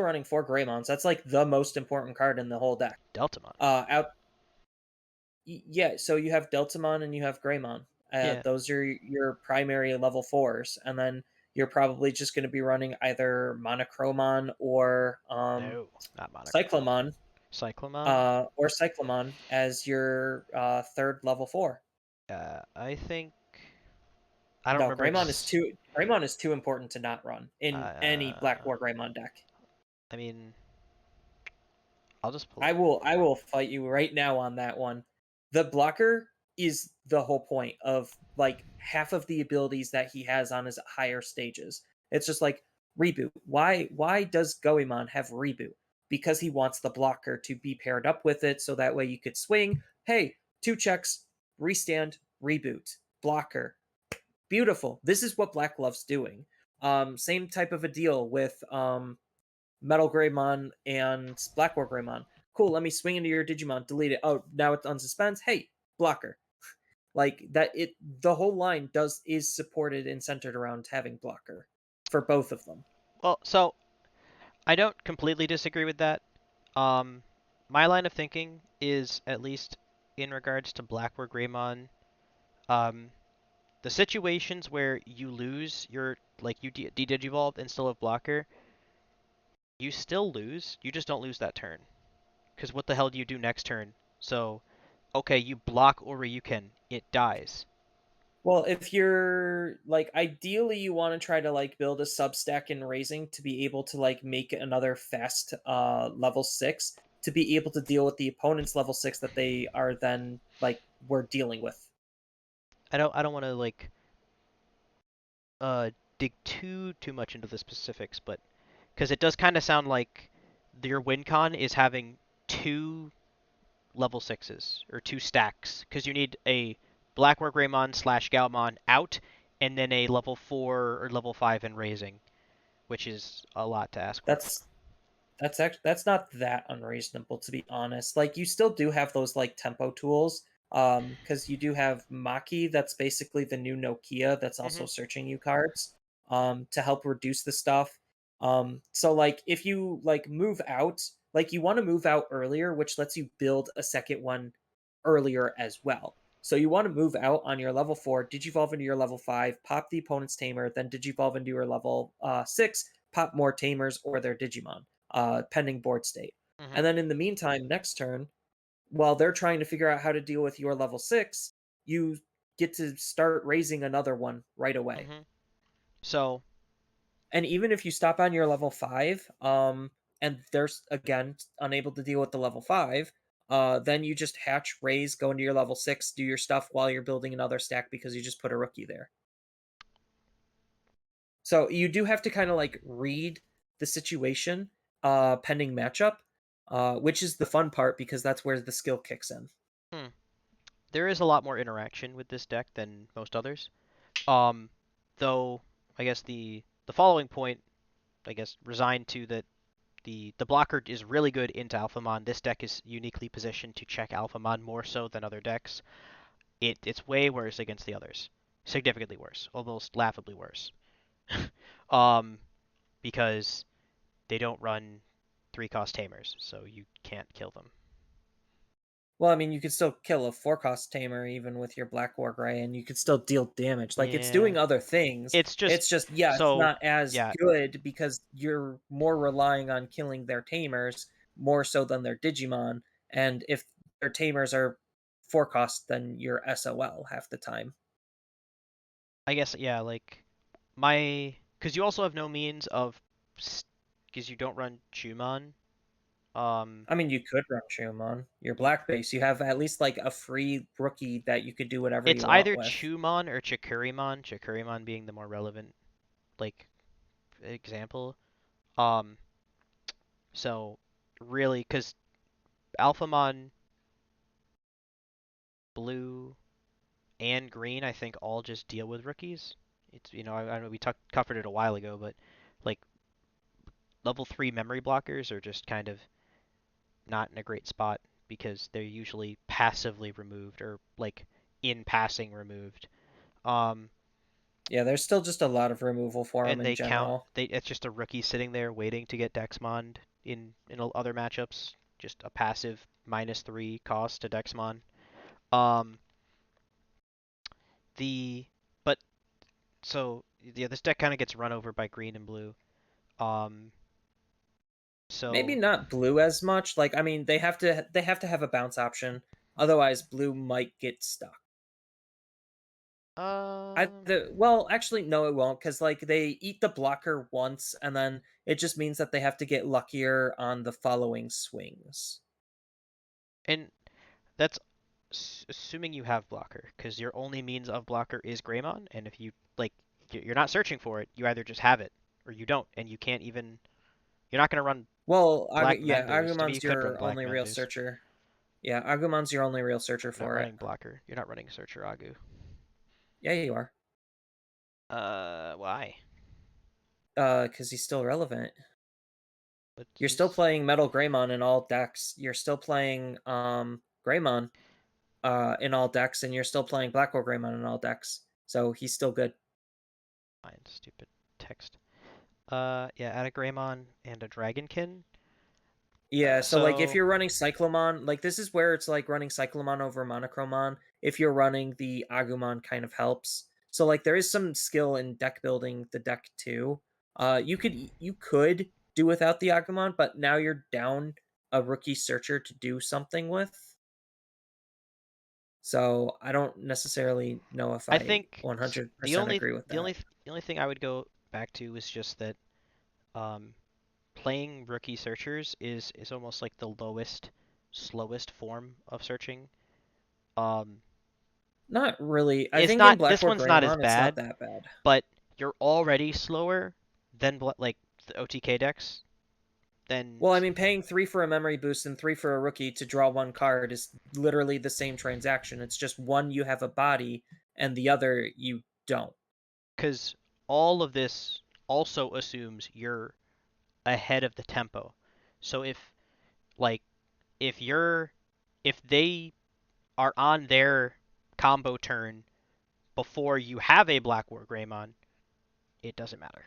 [SPEAKER 2] running 4 Greymons. That's like the most important card in the whole deck.
[SPEAKER 1] Deltamon.
[SPEAKER 2] Out Yeah, so you have Deltamon and you have Greymon.
[SPEAKER 1] Yeah.
[SPEAKER 2] Those are your primary level 4s, and then you're probably just going to be running either Monochromon
[SPEAKER 1] No, not Monochromon.
[SPEAKER 2] Cyclomon,
[SPEAKER 1] Cyclamon.
[SPEAKER 2] or Cyclomon as your third level 4.
[SPEAKER 1] I think I don't
[SPEAKER 2] No,
[SPEAKER 1] remember.
[SPEAKER 2] Greymon is too important to not run in any Black
[SPEAKER 1] Uh,
[SPEAKER 2] War Greymon deck.
[SPEAKER 1] I mean, I'll just pull
[SPEAKER 2] I
[SPEAKER 1] it up.
[SPEAKER 2] will fight you right now on that one. The blocker is the whole point of like half of the abilities that he has on his higher stages. It's just like reboot. Why does Goemon have reboot? Because he wants the blocker to be paired up with it so that way you could swing, hey, 2 checks, restand, reboot, blocker. Beautiful. This is what Black loves doing. Same type of a deal with Metal Greymon and Black War Greymon. Cool, let me swing into your Digimon, delete it. Oh, now it's on suspense. Hey, blocker. Like that the whole line does is supported and centered around having blocker for both of them.
[SPEAKER 1] Well, so I don't completely disagree with that. Um, my line of thinking is at least in regards to Black War Greymon. Um, the situations where you lose your like you de-digivolve and still have blocker, you still lose. You just don't lose that turn. Because what the hell do you do next turn? So, okay, you block Oryuken, it dies.
[SPEAKER 2] Well, if you're like ideally you want to try to like build a substack in raising to be able to like make another fast level 6 to be able to deal with the opponent's level 6 that they are then like we're dealing with.
[SPEAKER 1] I don't want to like uh dig too much into the specifics, but because it does kind of sound like your win con is having two level sixes or two stacks because you need a Blackmore Greymon slash Galmon out and then a level 4 or level 5 in raising, which is a lot to ask for.
[SPEAKER 2] That's that's not that unreasonable to be honest. Like you still do have those like tempo tools because you do have Maki that's basically the new Nokia that's also
[SPEAKER 1] Hmm.
[SPEAKER 2] searching you cards to help reduce the stuff. So like if you like move out, like you want to move out earlier, which lets you build a second one earlier as well. So you want to move out on your level 4, digivolve into your level 5, pop the opponent's tamer, then digivolve into your level 6, pop more tamers or their Digimon, pending board state.
[SPEAKER 1] Hmm.
[SPEAKER 2] And then in the meantime, next turn, while they're trying to figure out how to deal with your level 6, you get to start raising another one right away.
[SPEAKER 1] Hmm. So,
[SPEAKER 2] And even if you stop on your level 5, and they're again unable to deal with the level 5, then you just hatch, raise, go into your level 6, do your stuff while you're building another stack because you just put a rookie there. So you do have to kind of like read the situation, pending matchup, which is the fun part because that's where the skill kicks in.
[SPEAKER 1] Hmm. There is a lot more interaction with this deck than most others. Um, though I guess the following point, I guess, resigned to that the blocker is really good into Alphamon. This deck is uniquely positioned to check Alphamon more so than other decks. It's way worse against the others, significantly worse, almost laughably worse. um, because they don't run 3-cost tamers, so you can't kill them.
[SPEAKER 2] Well, I mean, you could still kill a 4 cost tamer even with your Black War Gray, and you could still deal damage. Like it's
[SPEAKER 1] Yeah,
[SPEAKER 2] doing other things.
[SPEAKER 1] it's just
[SPEAKER 2] It's just, yeah, it's
[SPEAKER 1] so
[SPEAKER 2] not as
[SPEAKER 1] yeah.
[SPEAKER 2] good because you're more relying on killing their tamers more so than their Digimon. And if their tamers are 4 cost, then you're SOL half the time.
[SPEAKER 1] I guess yeah, like my because you also have no means of because you don't run Chumon. Um,
[SPEAKER 2] I mean, you could run Shumon. Your black base, you have at least like a free rookie that you could do whatever
[SPEAKER 1] it's
[SPEAKER 2] you want
[SPEAKER 1] either
[SPEAKER 2] with.
[SPEAKER 1] Chumon or Chikurimon. Chikurimon being the more relevant like example. Um, so really, because Alphamon, Blue, and Green, I think all just deal with rookies. It's I know we covered it a while ago, but like level 3 memory blockers are just kind of not in a great spot because they're usually passively removed or like in passing removed. Um,
[SPEAKER 2] Yeah, there's still just a lot of removal for them
[SPEAKER 1] and
[SPEAKER 2] in
[SPEAKER 1] they count.
[SPEAKER 2] general.
[SPEAKER 1] It's just a rookie sitting there waiting to get Dexmon in other matchups. Just a passive -3 cost to Dexmon. Um, the but so yeah, this deck kind of gets run over by green and blue. Um,
[SPEAKER 2] Maybe
[SPEAKER 1] so
[SPEAKER 2] not blue as much. Like, I mean, they have to have a bounce option. Otherwise, blue might get stuck.
[SPEAKER 1] um,
[SPEAKER 2] Well, actually, no, it won't, because like they eat the blocker once, and then it just means that they have to get luckier on the following swings.
[SPEAKER 1] and that's assuming you have blocker, because your only means of blocker is Greymon, and if you like, you're not searching for it. You either just have it or you don't, and you can't even. You're not gonna run
[SPEAKER 2] Well,
[SPEAKER 1] Black
[SPEAKER 2] Yeah,
[SPEAKER 1] Menders. I mean, you
[SPEAKER 2] Agumon's
[SPEAKER 1] could run
[SPEAKER 2] your
[SPEAKER 1] Black
[SPEAKER 2] only real
[SPEAKER 1] Menders.
[SPEAKER 2] searcher. Yeah, Agumon's your only real searcher
[SPEAKER 1] You're not
[SPEAKER 2] for it.
[SPEAKER 1] running blocker. You're not running Searcher Agu.
[SPEAKER 2] Yeah, you are.
[SPEAKER 1] Why?
[SPEAKER 2] Because he's still relevant.
[SPEAKER 1] But
[SPEAKER 2] You're still
[SPEAKER 1] he's
[SPEAKER 2] playing Metal Greymon in all decks. You're still playing Greymon in all decks, and you're still playing Black Hole Greymon in all decks. So he's still good.
[SPEAKER 1] fine. Stupid text. Yeah, add a Greymon and a Dragonkin.
[SPEAKER 2] Yeah, so like if
[SPEAKER 1] So
[SPEAKER 2] you're running Cyclomon, like this is where it's like running Cyclomon over Monochromon. If you're running the Agumon kind of helps. So like there is some skill in deck building the deck too. You could do without the Agumon, but now you're down a rookie searcher to do something with. So I don't necessarily know if
[SPEAKER 1] I
[SPEAKER 2] I
[SPEAKER 1] think the
[SPEAKER 2] 100%
[SPEAKER 1] only
[SPEAKER 2] agree with
[SPEAKER 1] the
[SPEAKER 2] that.
[SPEAKER 1] only the only thing I would go back to is just that um, playing rookie searchers is almost like the lowest, slowest form of searching. Um,
[SPEAKER 2] Not really. I
[SPEAKER 1] it's
[SPEAKER 2] think in
[SPEAKER 1] not this
[SPEAKER 2] Blackboard
[SPEAKER 1] one's not as
[SPEAKER 2] Greymon it's not
[SPEAKER 1] bad,
[SPEAKER 2] that bad.
[SPEAKER 1] but you're already slower than like the OTK decks. Then
[SPEAKER 2] Well, I mean, paying 3 for a memory boost and 3 for a rookie to draw 1 card is literally the same transaction. It's just one you have a body and the other you don't.
[SPEAKER 1] because all of this also assumes you're ahead of the tempo. So like if you're if they are on their combo turn before you have a Black War Greymon, it doesn't matter.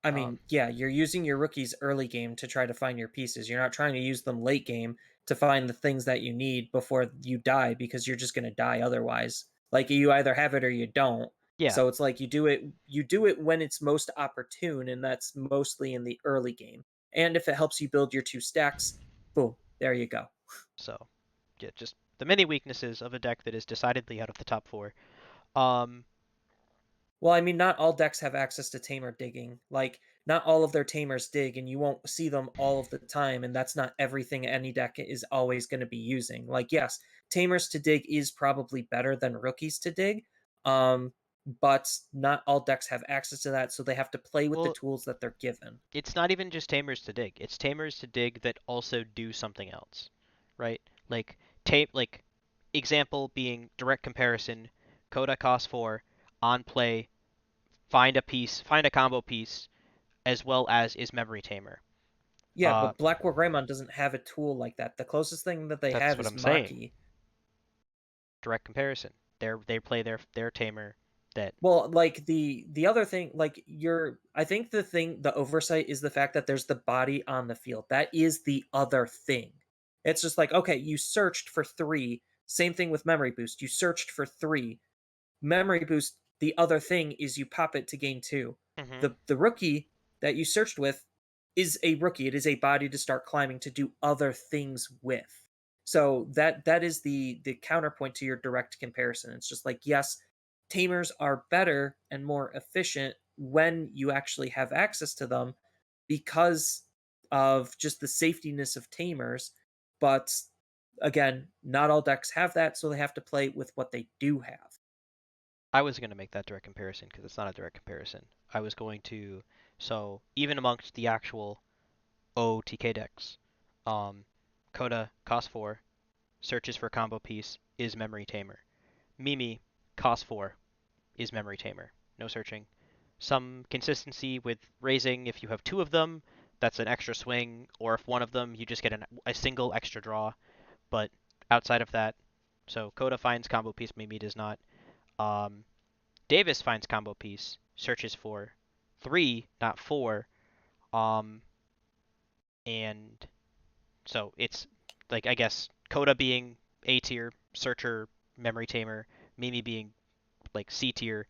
[SPEAKER 2] I
[SPEAKER 1] Um,
[SPEAKER 2] mean, yeah, you're using your rookies early game to try to find your pieces. You're not trying to use them late game to find the things that you need before you die because you're just going to die otherwise. Like you either have it or you don't.
[SPEAKER 1] yeah.
[SPEAKER 2] So it's like you do it when it's most opportune, and that's mostly in the early game. And if it helps you build your 2 stacks, boom, there you go.
[SPEAKER 1] So yeah, just the many weaknesses of a deck that is decidedly out of the top four. Um,
[SPEAKER 2] Well, I mean, not all decks have access to Tamer digging. Like not all of their tamers dig, and you won't see them all of the time, and that's not everything any deck is always going to be using. Like, yes, tamers to dig is probably better than rookies to dig, um, but not all decks have access to that, so they have to play with the
[SPEAKER 1] Well,
[SPEAKER 2] tools that they're given.
[SPEAKER 1] it's not even just tamers to dig. It's tamers to dig that also do something else, right? Like like example being direct comparison. Coda costs 4 on play. Find a combo piece, as well as is memory tamer.
[SPEAKER 2] Yeah,
[SPEAKER 1] Uh,
[SPEAKER 2] but Black War Greymon doesn't have a tool like that. The closest thing that they
[SPEAKER 1] that's
[SPEAKER 2] have
[SPEAKER 1] what
[SPEAKER 2] is
[SPEAKER 1] I'm saying.
[SPEAKER 2] Maki.
[SPEAKER 1] Direct comparison. They play their tamer that.
[SPEAKER 2] Well, like the other thing, like you're I think the oversight is the fact that there's the body on the field. That is the other thing. It's just like, okay, you searched for 3. Same thing with memory boost. You searched for 3. Memory boost, the other thing is you pop it to gain 2.
[SPEAKER 1] Hmm.
[SPEAKER 2] The rookie that you searched with is a rookie. It is a body to start climbing to do other things with. So that is the counterpoint to your direct comparison. It's just like, yes, tamers are better and more efficient when you actually have access to them because of just the safetiness of tamers, but again, not all decks have that, so they have to play with what they do have.
[SPEAKER 1] I was going to make that direct comparison because it's not a direct comparison. I was going to, so even amongst the actual OTK decks, um, Coda cost 4, searches for combo piece, is memory tamer. Mimi cost 4, is memory tamer. No searching. Some consistency with raising. If you have 2 of them, that's an extra swing, or if one of them, you just get a single extra draw. But outside of that, so Coda finds combo piece, Mimi does not. Um, Davis finds combo piece, searches for 3, not 4. Um, and so it's like, I guess, Coda being A tier, searcher, memory tamer, Mimi being like C tier,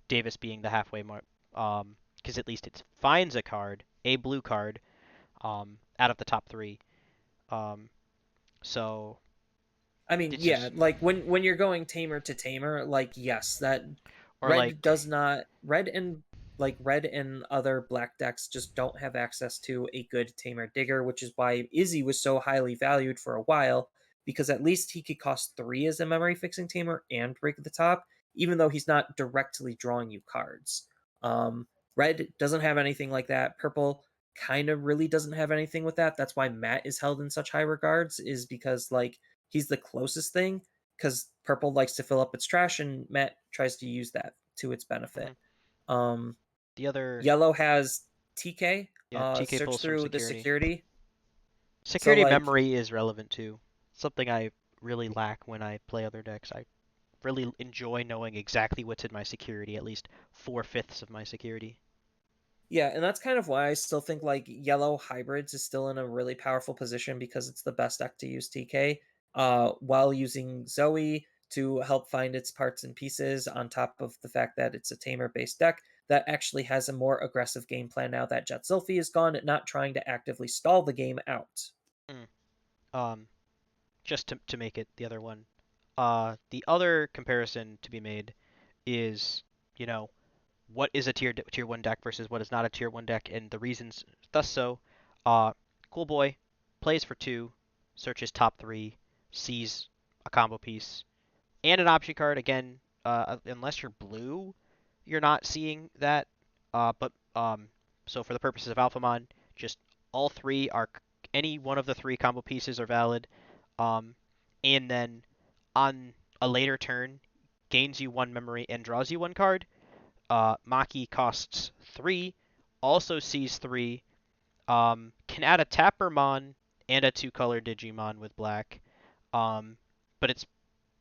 [SPEAKER 1] Davis being the halfway mark. Because at least it finds a card, a blue card, out of the top 3. Um, so
[SPEAKER 2] I mean,
[SPEAKER 1] it's
[SPEAKER 2] yeah,
[SPEAKER 1] just,
[SPEAKER 2] like when you're going tamer to tamer, like yes, that
[SPEAKER 1] or like,
[SPEAKER 2] red and other black decks just don't have access to a good tamer digger, which is why Izzy was so highly valued for a while because at least he could cost 3 as a memory fixing tamer and break at the top, even though he's not directly drawing you cards. Red doesn't have anything like that. Purple kind of really doesn't have anything with that. That's why Matt is held in such high regards, is because like he's the closest thing because purple likes to fill up its trash and Matt tries to use that to its benefit.
[SPEAKER 1] mhm.
[SPEAKER 2] Um,
[SPEAKER 1] The other,
[SPEAKER 2] Yellow has TK,
[SPEAKER 1] yeah, TK
[SPEAKER 2] search
[SPEAKER 1] pulls from
[SPEAKER 2] through the
[SPEAKER 1] security.
[SPEAKER 2] security. So
[SPEAKER 1] Security
[SPEAKER 2] like,
[SPEAKER 1] memory is relevant too. Something I really lack when I play other decks. I really enjoy knowing exactly what's in my security, at least 4/5 of my security.
[SPEAKER 2] yeah, and that's kind of why I still think like yellow hybrids is still in a really powerful position because it's the best deck to use TK, while using Zoe to help find its parts and pieces, on top of the fact that it's a tamer based deck that actually has a more aggressive game plan now that Jet Sylphie is gone, not trying to actively stall the game out.
[SPEAKER 1] Mm. Um, just to make it the other one. The other comparison to be made is, you know, what is a tier 1 deck versus what is not a tier 1 deck, and the reasons thus so. Uh, Cool Boy plays for 2, searches top 3, sees a combo piece, and an option card. Again, unless you're blue, you're not seeing that. But so for the purposes of Alphamon, just all 3 are, any one of the 3 combo pieces are valid. Um, and then on a later turn, gains you 1 memory and draws you 1 card. Maki costs 3, also sees 3. Can add a Tappermon and a 2-color Digimon with black. Um, but it's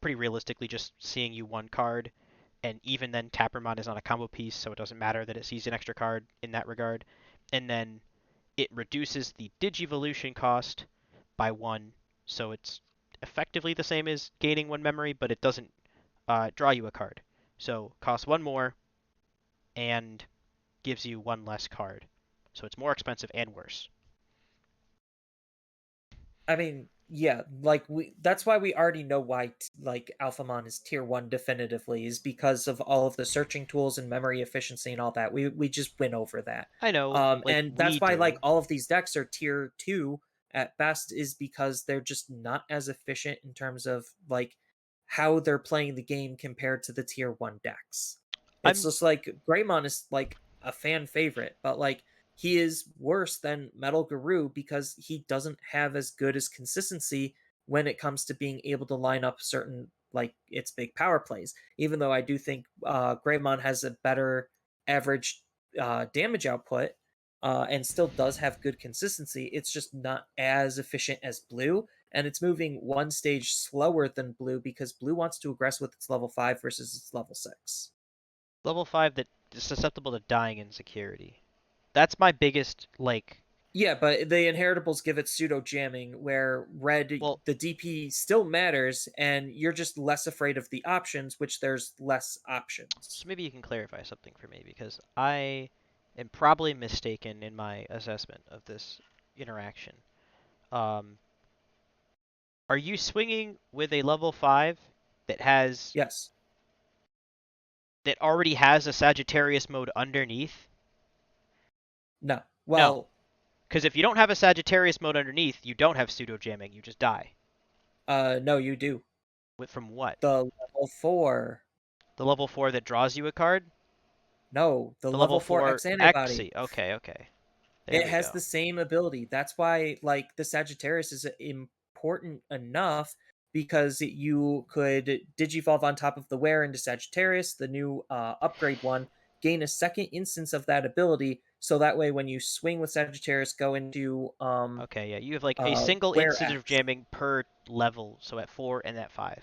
[SPEAKER 1] pretty realistically just seeing you 1 card, and even then Tappermon is not a combo piece, so it doesn't matter that it sees an extra card in that regard. And then it reduces the Digivolution cost by 1, so it's effectively the same as gaining 1 memory, but it doesn't draw you a card. So costs 1 more and gives you 1 less card. So it's more expensive and worse.
[SPEAKER 2] I mean, Yeah, like that's why we already know why like Alphamon is tier 1 definitively is because of all of the searching tools and memory efficiency and all that. We just went over that.
[SPEAKER 1] I know, like
[SPEAKER 2] And
[SPEAKER 1] we
[SPEAKER 2] that's why like
[SPEAKER 1] do.
[SPEAKER 2] all of these decks are tier 2 at best is because they're just not as efficient in terms of like how they're playing the game compared to the tier 1 decks. It's
[SPEAKER 1] I'm
[SPEAKER 2] just like Greymon is like a fan favorite, but like he is worse than Metal Guru because he doesn't have as good as consistency when it comes to being able to line up certain like its big power plays. Even though I do think Greymon has a better average damage output and still does have good consistency, it's just not as efficient as Blue. And it's moving one stage slower than Blue because Blue wants to aggress with its level 5 versus its level 6.
[SPEAKER 1] level 5 that is susceptible to dying in security. That's my biggest, like,
[SPEAKER 2] Yeah, but the inheritables give it pseudo jamming, where red
[SPEAKER 1] well,
[SPEAKER 2] the DP still matters, and you're just less afraid of the options, which there's less
[SPEAKER 1] so
[SPEAKER 2] options.
[SPEAKER 1] maybe you can clarify something for me because I am probably mistaken in my assessment of this interaction. Um, are you swinging with a level 5 that has
[SPEAKER 2] Yes.
[SPEAKER 1] that already has a Sagittarius mode underneath?
[SPEAKER 2] No.
[SPEAKER 1] No,
[SPEAKER 2] Well,
[SPEAKER 1] because if you don't have a Sagittarius mode underneath, you don't have pseudo jamming. You just die.
[SPEAKER 2] no, you do.
[SPEAKER 1] From what?
[SPEAKER 2] The level 4.
[SPEAKER 1] The level 4 that draws you a card?
[SPEAKER 2] No, the
[SPEAKER 1] The
[SPEAKER 2] level
[SPEAKER 1] level
[SPEAKER 2] 4
[SPEAKER 1] 4
[SPEAKER 2] X antibody.
[SPEAKER 1] Xe. Okay, okay. There
[SPEAKER 2] It
[SPEAKER 1] we
[SPEAKER 2] has
[SPEAKER 1] go.
[SPEAKER 2] the same ability. That's why like the Sagittarius is important enough because you could digivolve on top of the wear into Sagittarius, the new upgrade one, gain a second instance of that ability so that way when you swing with Sagittarius go into
[SPEAKER 1] Okay, yeah, you have like a single
[SPEAKER 2] wear
[SPEAKER 1] instance of
[SPEAKER 2] X
[SPEAKER 1] jamming per level, so at 4 and at 5.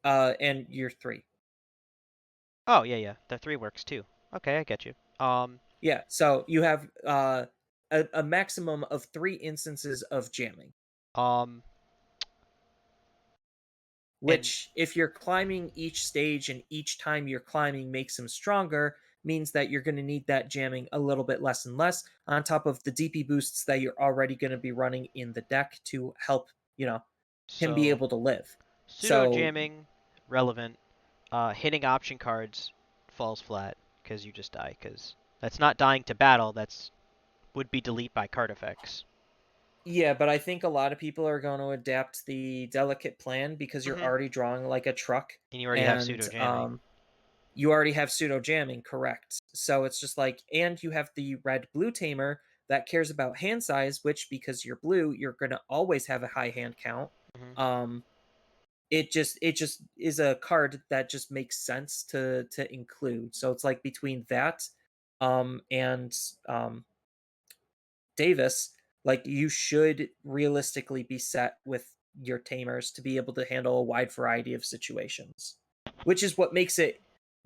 [SPEAKER 2] and you're 3.
[SPEAKER 1] Oh, yeah, yeah, the 3 works too. Okay, I get you.
[SPEAKER 2] Yeah, so you have a maximum of 3 instances of jamming.
[SPEAKER 1] um, and
[SPEAKER 2] Which, if you're climbing each stage and each time you're climbing makes him stronger, means that you're going to need that jamming a little bit less and less, on top of the DP boosts that you're already going to be running in the deck to help, him be
[SPEAKER 1] so
[SPEAKER 2] able to live.
[SPEAKER 1] pseudo
[SPEAKER 2] So,
[SPEAKER 1] jamming, relevant. Hitting option cards falls flat because you just die, because that's not dying to battle, that's would be delete by card effects.
[SPEAKER 2] yeah, but I think a lot of people are going to adapt the delicate plan because you're
[SPEAKER 1] Mm-hmm.
[SPEAKER 2] already drawing like a truck
[SPEAKER 1] And you already have
[SPEAKER 2] and
[SPEAKER 1] pseudo jamming.
[SPEAKER 2] you already have pseudo jamming, correct? So it's just like, and you have the red blue tamer that cares about hand size, which because you're blue, you're gonna always have a high hand count.
[SPEAKER 1] Mm-hmm.
[SPEAKER 2] Um, it just is a card that just makes sense to include. So it's like between that, and um Davis, like you should realistically be set with your tamers to be able to handle a wide variety of situations, which is what makes it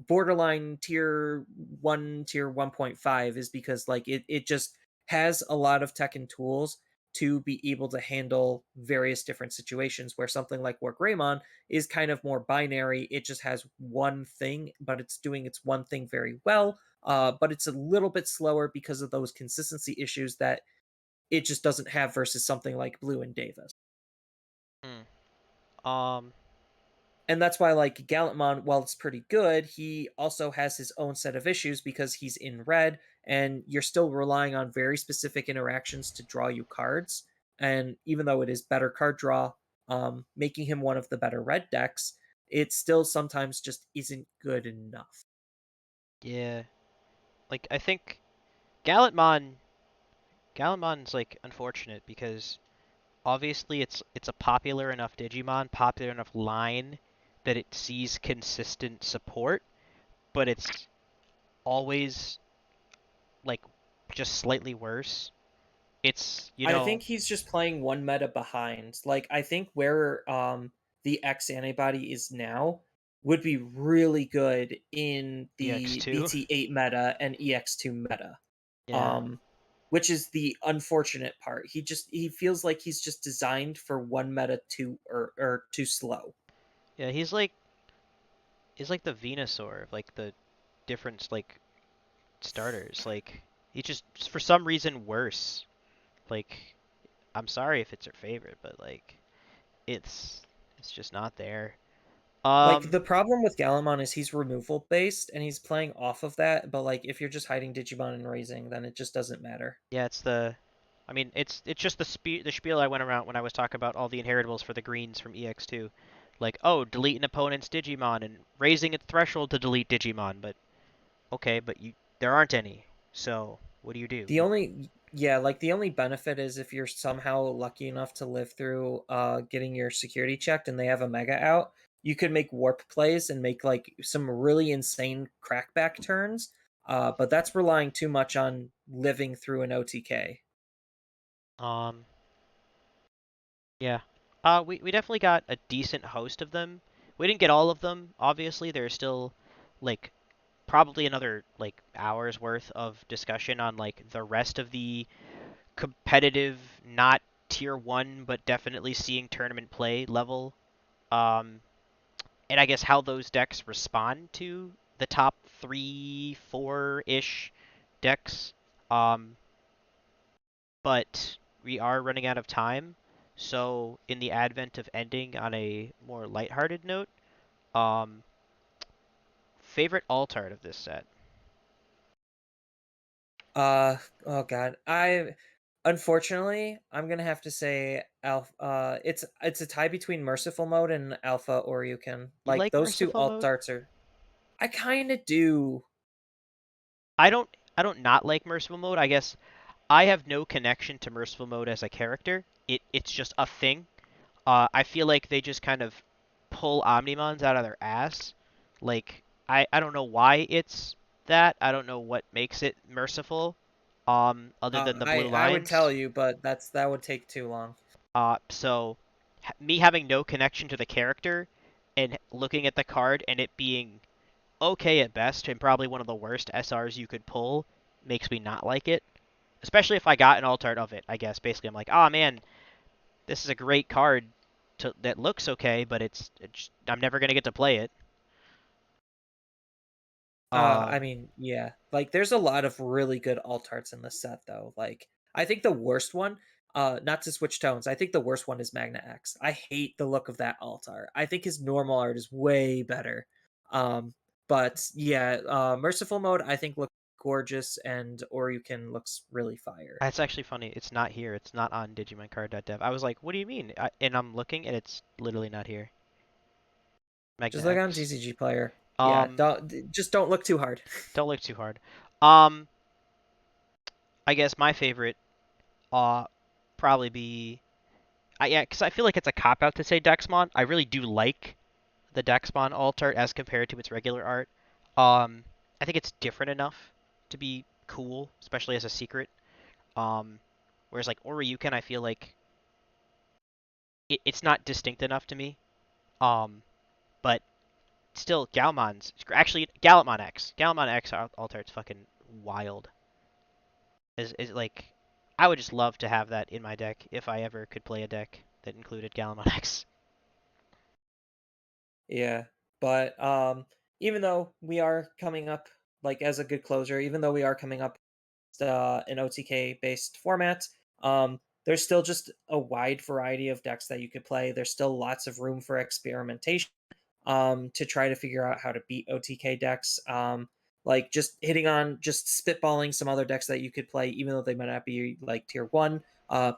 [SPEAKER 2] borderline tier 1, tier 1.5 is because like it just has a lot of tech and tools to be able to handle various different situations where something like War Greymon is kind of more binary. It just has one thing, but it's doing its one thing very well. But it's a little bit slower because of those consistency issues that it just doesn't have versus something like Blue and Davis.
[SPEAKER 1] Mm. Um,
[SPEAKER 2] And that's why, like, Gallantmon, while it's pretty good, he also has his own set of issues because he's in red, and you're still relying on very specific interactions to draw you cards. And even though it is better card draw, making him one of the better red decks, it still sometimes just isn't good enough.
[SPEAKER 1] yeah, like I think Gallantmon, Gallantmon's like unfortunate because obviously it's a popular enough Digimon, popular enough line that it sees consistent support, but it's always like just slightly worse. It's,
[SPEAKER 2] I think he's just playing one meta behind. Like I think where the X antibody is now would be really good in the
[SPEAKER 1] EX2.
[SPEAKER 2] BT8 meta and EX2 meta.
[SPEAKER 1] Yeah.
[SPEAKER 2] Um which is the unfortunate part. He feels like he's just designed for one meta too or too slow.
[SPEAKER 1] Yeah, he's like the Venusaur of like the different like starters. Like he's just for some reason worse. Like I'm sorry if it's her favorite, but like it's it's just not there.
[SPEAKER 2] Like
[SPEAKER 1] Um,
[SPEAKER 2] the problem with Galamon is he's removal based and he's playing off of that, but like if you're just hiding Digimon and raising, then it just doesn't matter.
[SPEAKER 1] yeah, I mean, it's just the spiel I went around when I was talking about all the inheritables for the greens from EX2, like oh, delete an opponent's Digimon and raising its threshold to delete Digimon, but okay, but you there aren't any, so what do you do?
[SPEAKER 2] The only yeah, like the only benefit is if you're somehow lucky enough to live through getting your security checked and they have a mega out, you could make warp plays and make like some really insane crackback turns. But that's relying too much on living through an OTK.
[SPEAKER 1] Um, yeah, we definitely got a decent host of them. We didn't get all of them, obviously. There's still like probably another like hours worth of discussion on like the rest of the competitive, not tier one, but definitely seeing tournament play level. Um, and I guess how those decks respond to the top three, four ish decks. Um, but we are running out of time. So, in the advent of ending on a more lighthearted note, um, favorite alt art of this set?
[SPEAKER 2] Oh god. I unfortunately I'm gonna have to say alpha it's a tie between merciful mode and alpha Oryukin.
[SPEAKER 1] You
[SPEAKER 2] Like
[SPEAKER 1] like
[SPEAKER 2] those two
[SPEAKER 1] merciful
[SPEAKER 2] alt
[SPEAKER 1] mode?
[SPEAKER 2] arts are I kinda do.
[SPEAKER 1] I don't. I don't not like merciful mode. I guess I have no connection to merciful mode as a character. It's just a thing. I feel like they just kind of pull Omnimons out of their ass. Like I don't know why it's that. I don't know what makes it merciful. Other than the blue
[SPEAKER 2] I would tell
[SPEAKER 1] lines.
[SPEAKER 2] you, but that would take too long.
[SPEAKER 1] So me having no connection to the character and looking at the card and it being okay at best and probably one of the worst SRs you could pull makes me not like it. Especially if I got an alt art of it, I guess. Basically, I'm like, oh man, this is a great card that looks okay, but I'm never gonna get to play it.
[SPEAKER 2] I
[SPEAKER 1] Um,
[SPEAKER 2] mean, yeah. Like there's a lot of really good alt arts in this set though. Like I think the worst one, not to switch tones, I think the worst one is Magna X. I hate the look of that alt art. I think his normal art is way better. Um, but yeah, Merciful Mode I think looks gorgeous and Oryukin looks really fire.
[SPEAKER 1] it's actually funny. It's not here. It's not on DigimonCard.dev. I was like, what do you mean? And I'm looking, and it's literally not here. Magna
[SPEAKER 2] Just look on
[SPEAKER 1] X.
[SPEAKER 2] TCG Player. Yeah,
[SPEAKER 1] Um,
[SPEAKER 2] just don't look too hard.
[SPEAKER 1] don't look too hard. Um, I guess my favorite, uh, probably be, yeah, because I feel like it's a cop out to say Dexmon. I really do like the Dexmon alt art as compared to its regular art. Um, I think it's different enough to be cool, especially as a secret. Um, whereas like Oryuken, I feel like it's not distinct enough to me. Um, but still, Galmon's actually Galmon X alt art's fucking wild. Is like, I would just love to have that in my deck if I ever could play a deck that included Galmon X.
[SPEAKER 2] Yeah, but even though we are coming up like as a good closer, even though we are coming up an OTK based format, there's still just a wide variety of decks that you could play. There's still lots of room for experimentation to try to figure out how to beat OTK decks. Like just hitting on just spitballing some other decks that you could play, even though they might not be like tier one.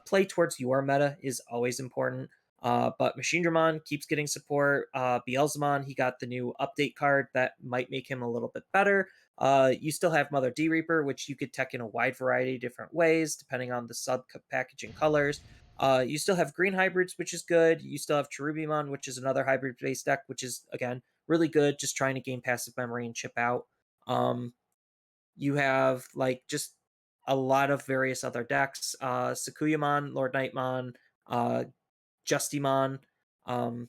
[SPEAKER 2] Play towards your meta is always important. But Machine Dramon keeps getting support. Beelzemon, he got the new update card that might make him a little bit better. You still have Mother D Reaper, which you could tech in a wide variety of different ways, depending on the sub packaging colors. You still have green hybrids, which is good. You still have Cherubimon, which is another hybrid based deck, which is again really good. Just trying to gain passive memory and chip out. Um, you have like just a lot of various other decks. Sakuyamon, Lord Nightmon, uh, Justimon. Um,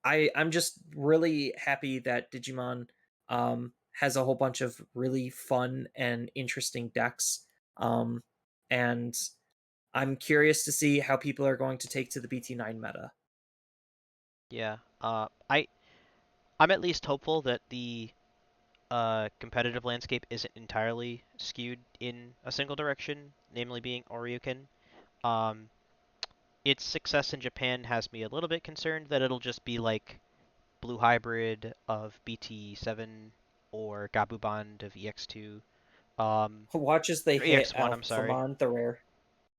[SPEAKER 2] I'm just really happy that Digimon has a whole bunch of really fun and interesting decks. Um, and I'm curious to see how people are going to take to the BT9 meta.
[SPEAKER 1] Yeah. I'm at least hopeful that the competitive landscape isn't entirely skewed in a single direction, namely being Oryuken. Um, its success in Japan has me a little bit concerned that it'll just be like blue hybrid of BT7 or Gabu Bond of EX2.
[SPEAKER 2] Watch as they
[SPEAKER 1] Or
[SPEAKER 2] hit
[SPEAKER 1] EX1, I'm sorry.
[SPEAKER 2] Alphamon the rare.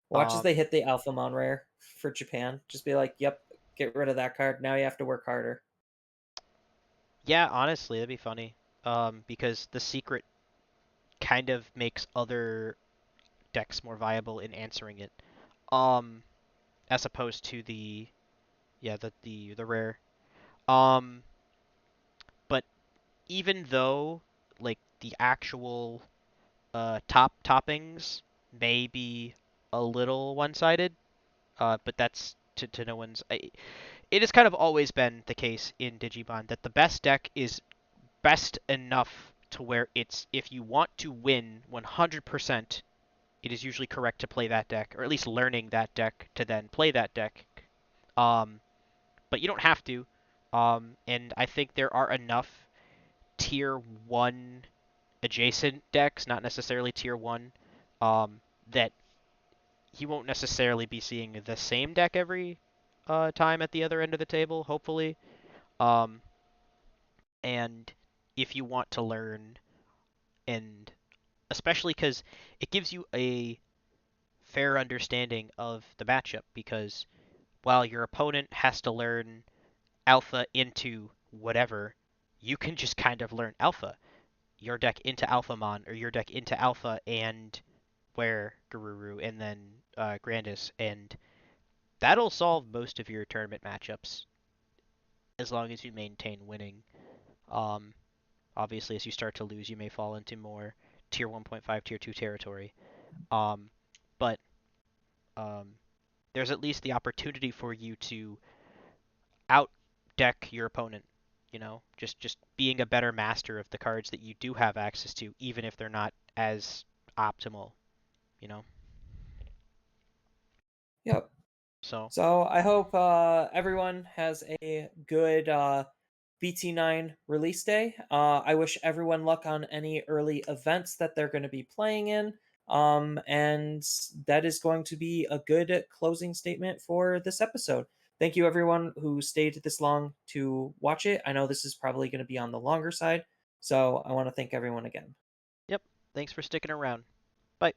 [SPEAKER 2] Watch as they
[SPEAKER 1] Um,
[SPEAKER 2] hit the Alphamon rare for Japan. Just be like, yep, get rid of that card. Now you have to work harder.
[SPEAKER 1] yeah, honestly, that'd be funny. Because the secret kind of makes other decks more viable in answering it. Um, as opposed to the yeah the rare. Um, but even though like the actual toppings may be a little one-sided, but that's to no one's. It has kind of always been the case in Digimon that the best deck is best enough to where it's if you want to win 100%, it is usually correct to play that deck, or at least learning that deck to then play that deck. Um, but you don't have to. And I think there are enough tier one adjacent decks, not necessarily tier one, that he won't necessarily be seeing the same deck every time at the other end of the table, hopefully. Um, and if you want to learn, and especially because it gives you a fair understanding of the matchup, because while your opponent has to learn alpha into whatever, you can just kind of learn alpha. Your deck into Alphamon, or your deck into Alpha and where Garuru, and then Grandis, and that'll solve most of your tournament matchups as long as you maintain winning. Um, Obviously, as you start to lose, you may fall into more tier 1.5, tier 2 territory. Um, but um, there's at least the opportunity for you to out deck your opponent. Just being a better master of the cards that you do have access to, even if they're not as optimal. You know.
[SPEAKER 2] Yep.
[SPEAKER 1] So
[SPEAKER 2] So I hope everyone has a good BT9 release day. I wish everyone luck on any early events that they're going to be playing in. And that is going to be a good closing statement for this episode. Thank you, everyone who stayed this long to watch it. I know this is probably going to be on the longer side. So I want to thank everyone again.
[SPEAKER 1] yep. Thanks for sticking around. Bye.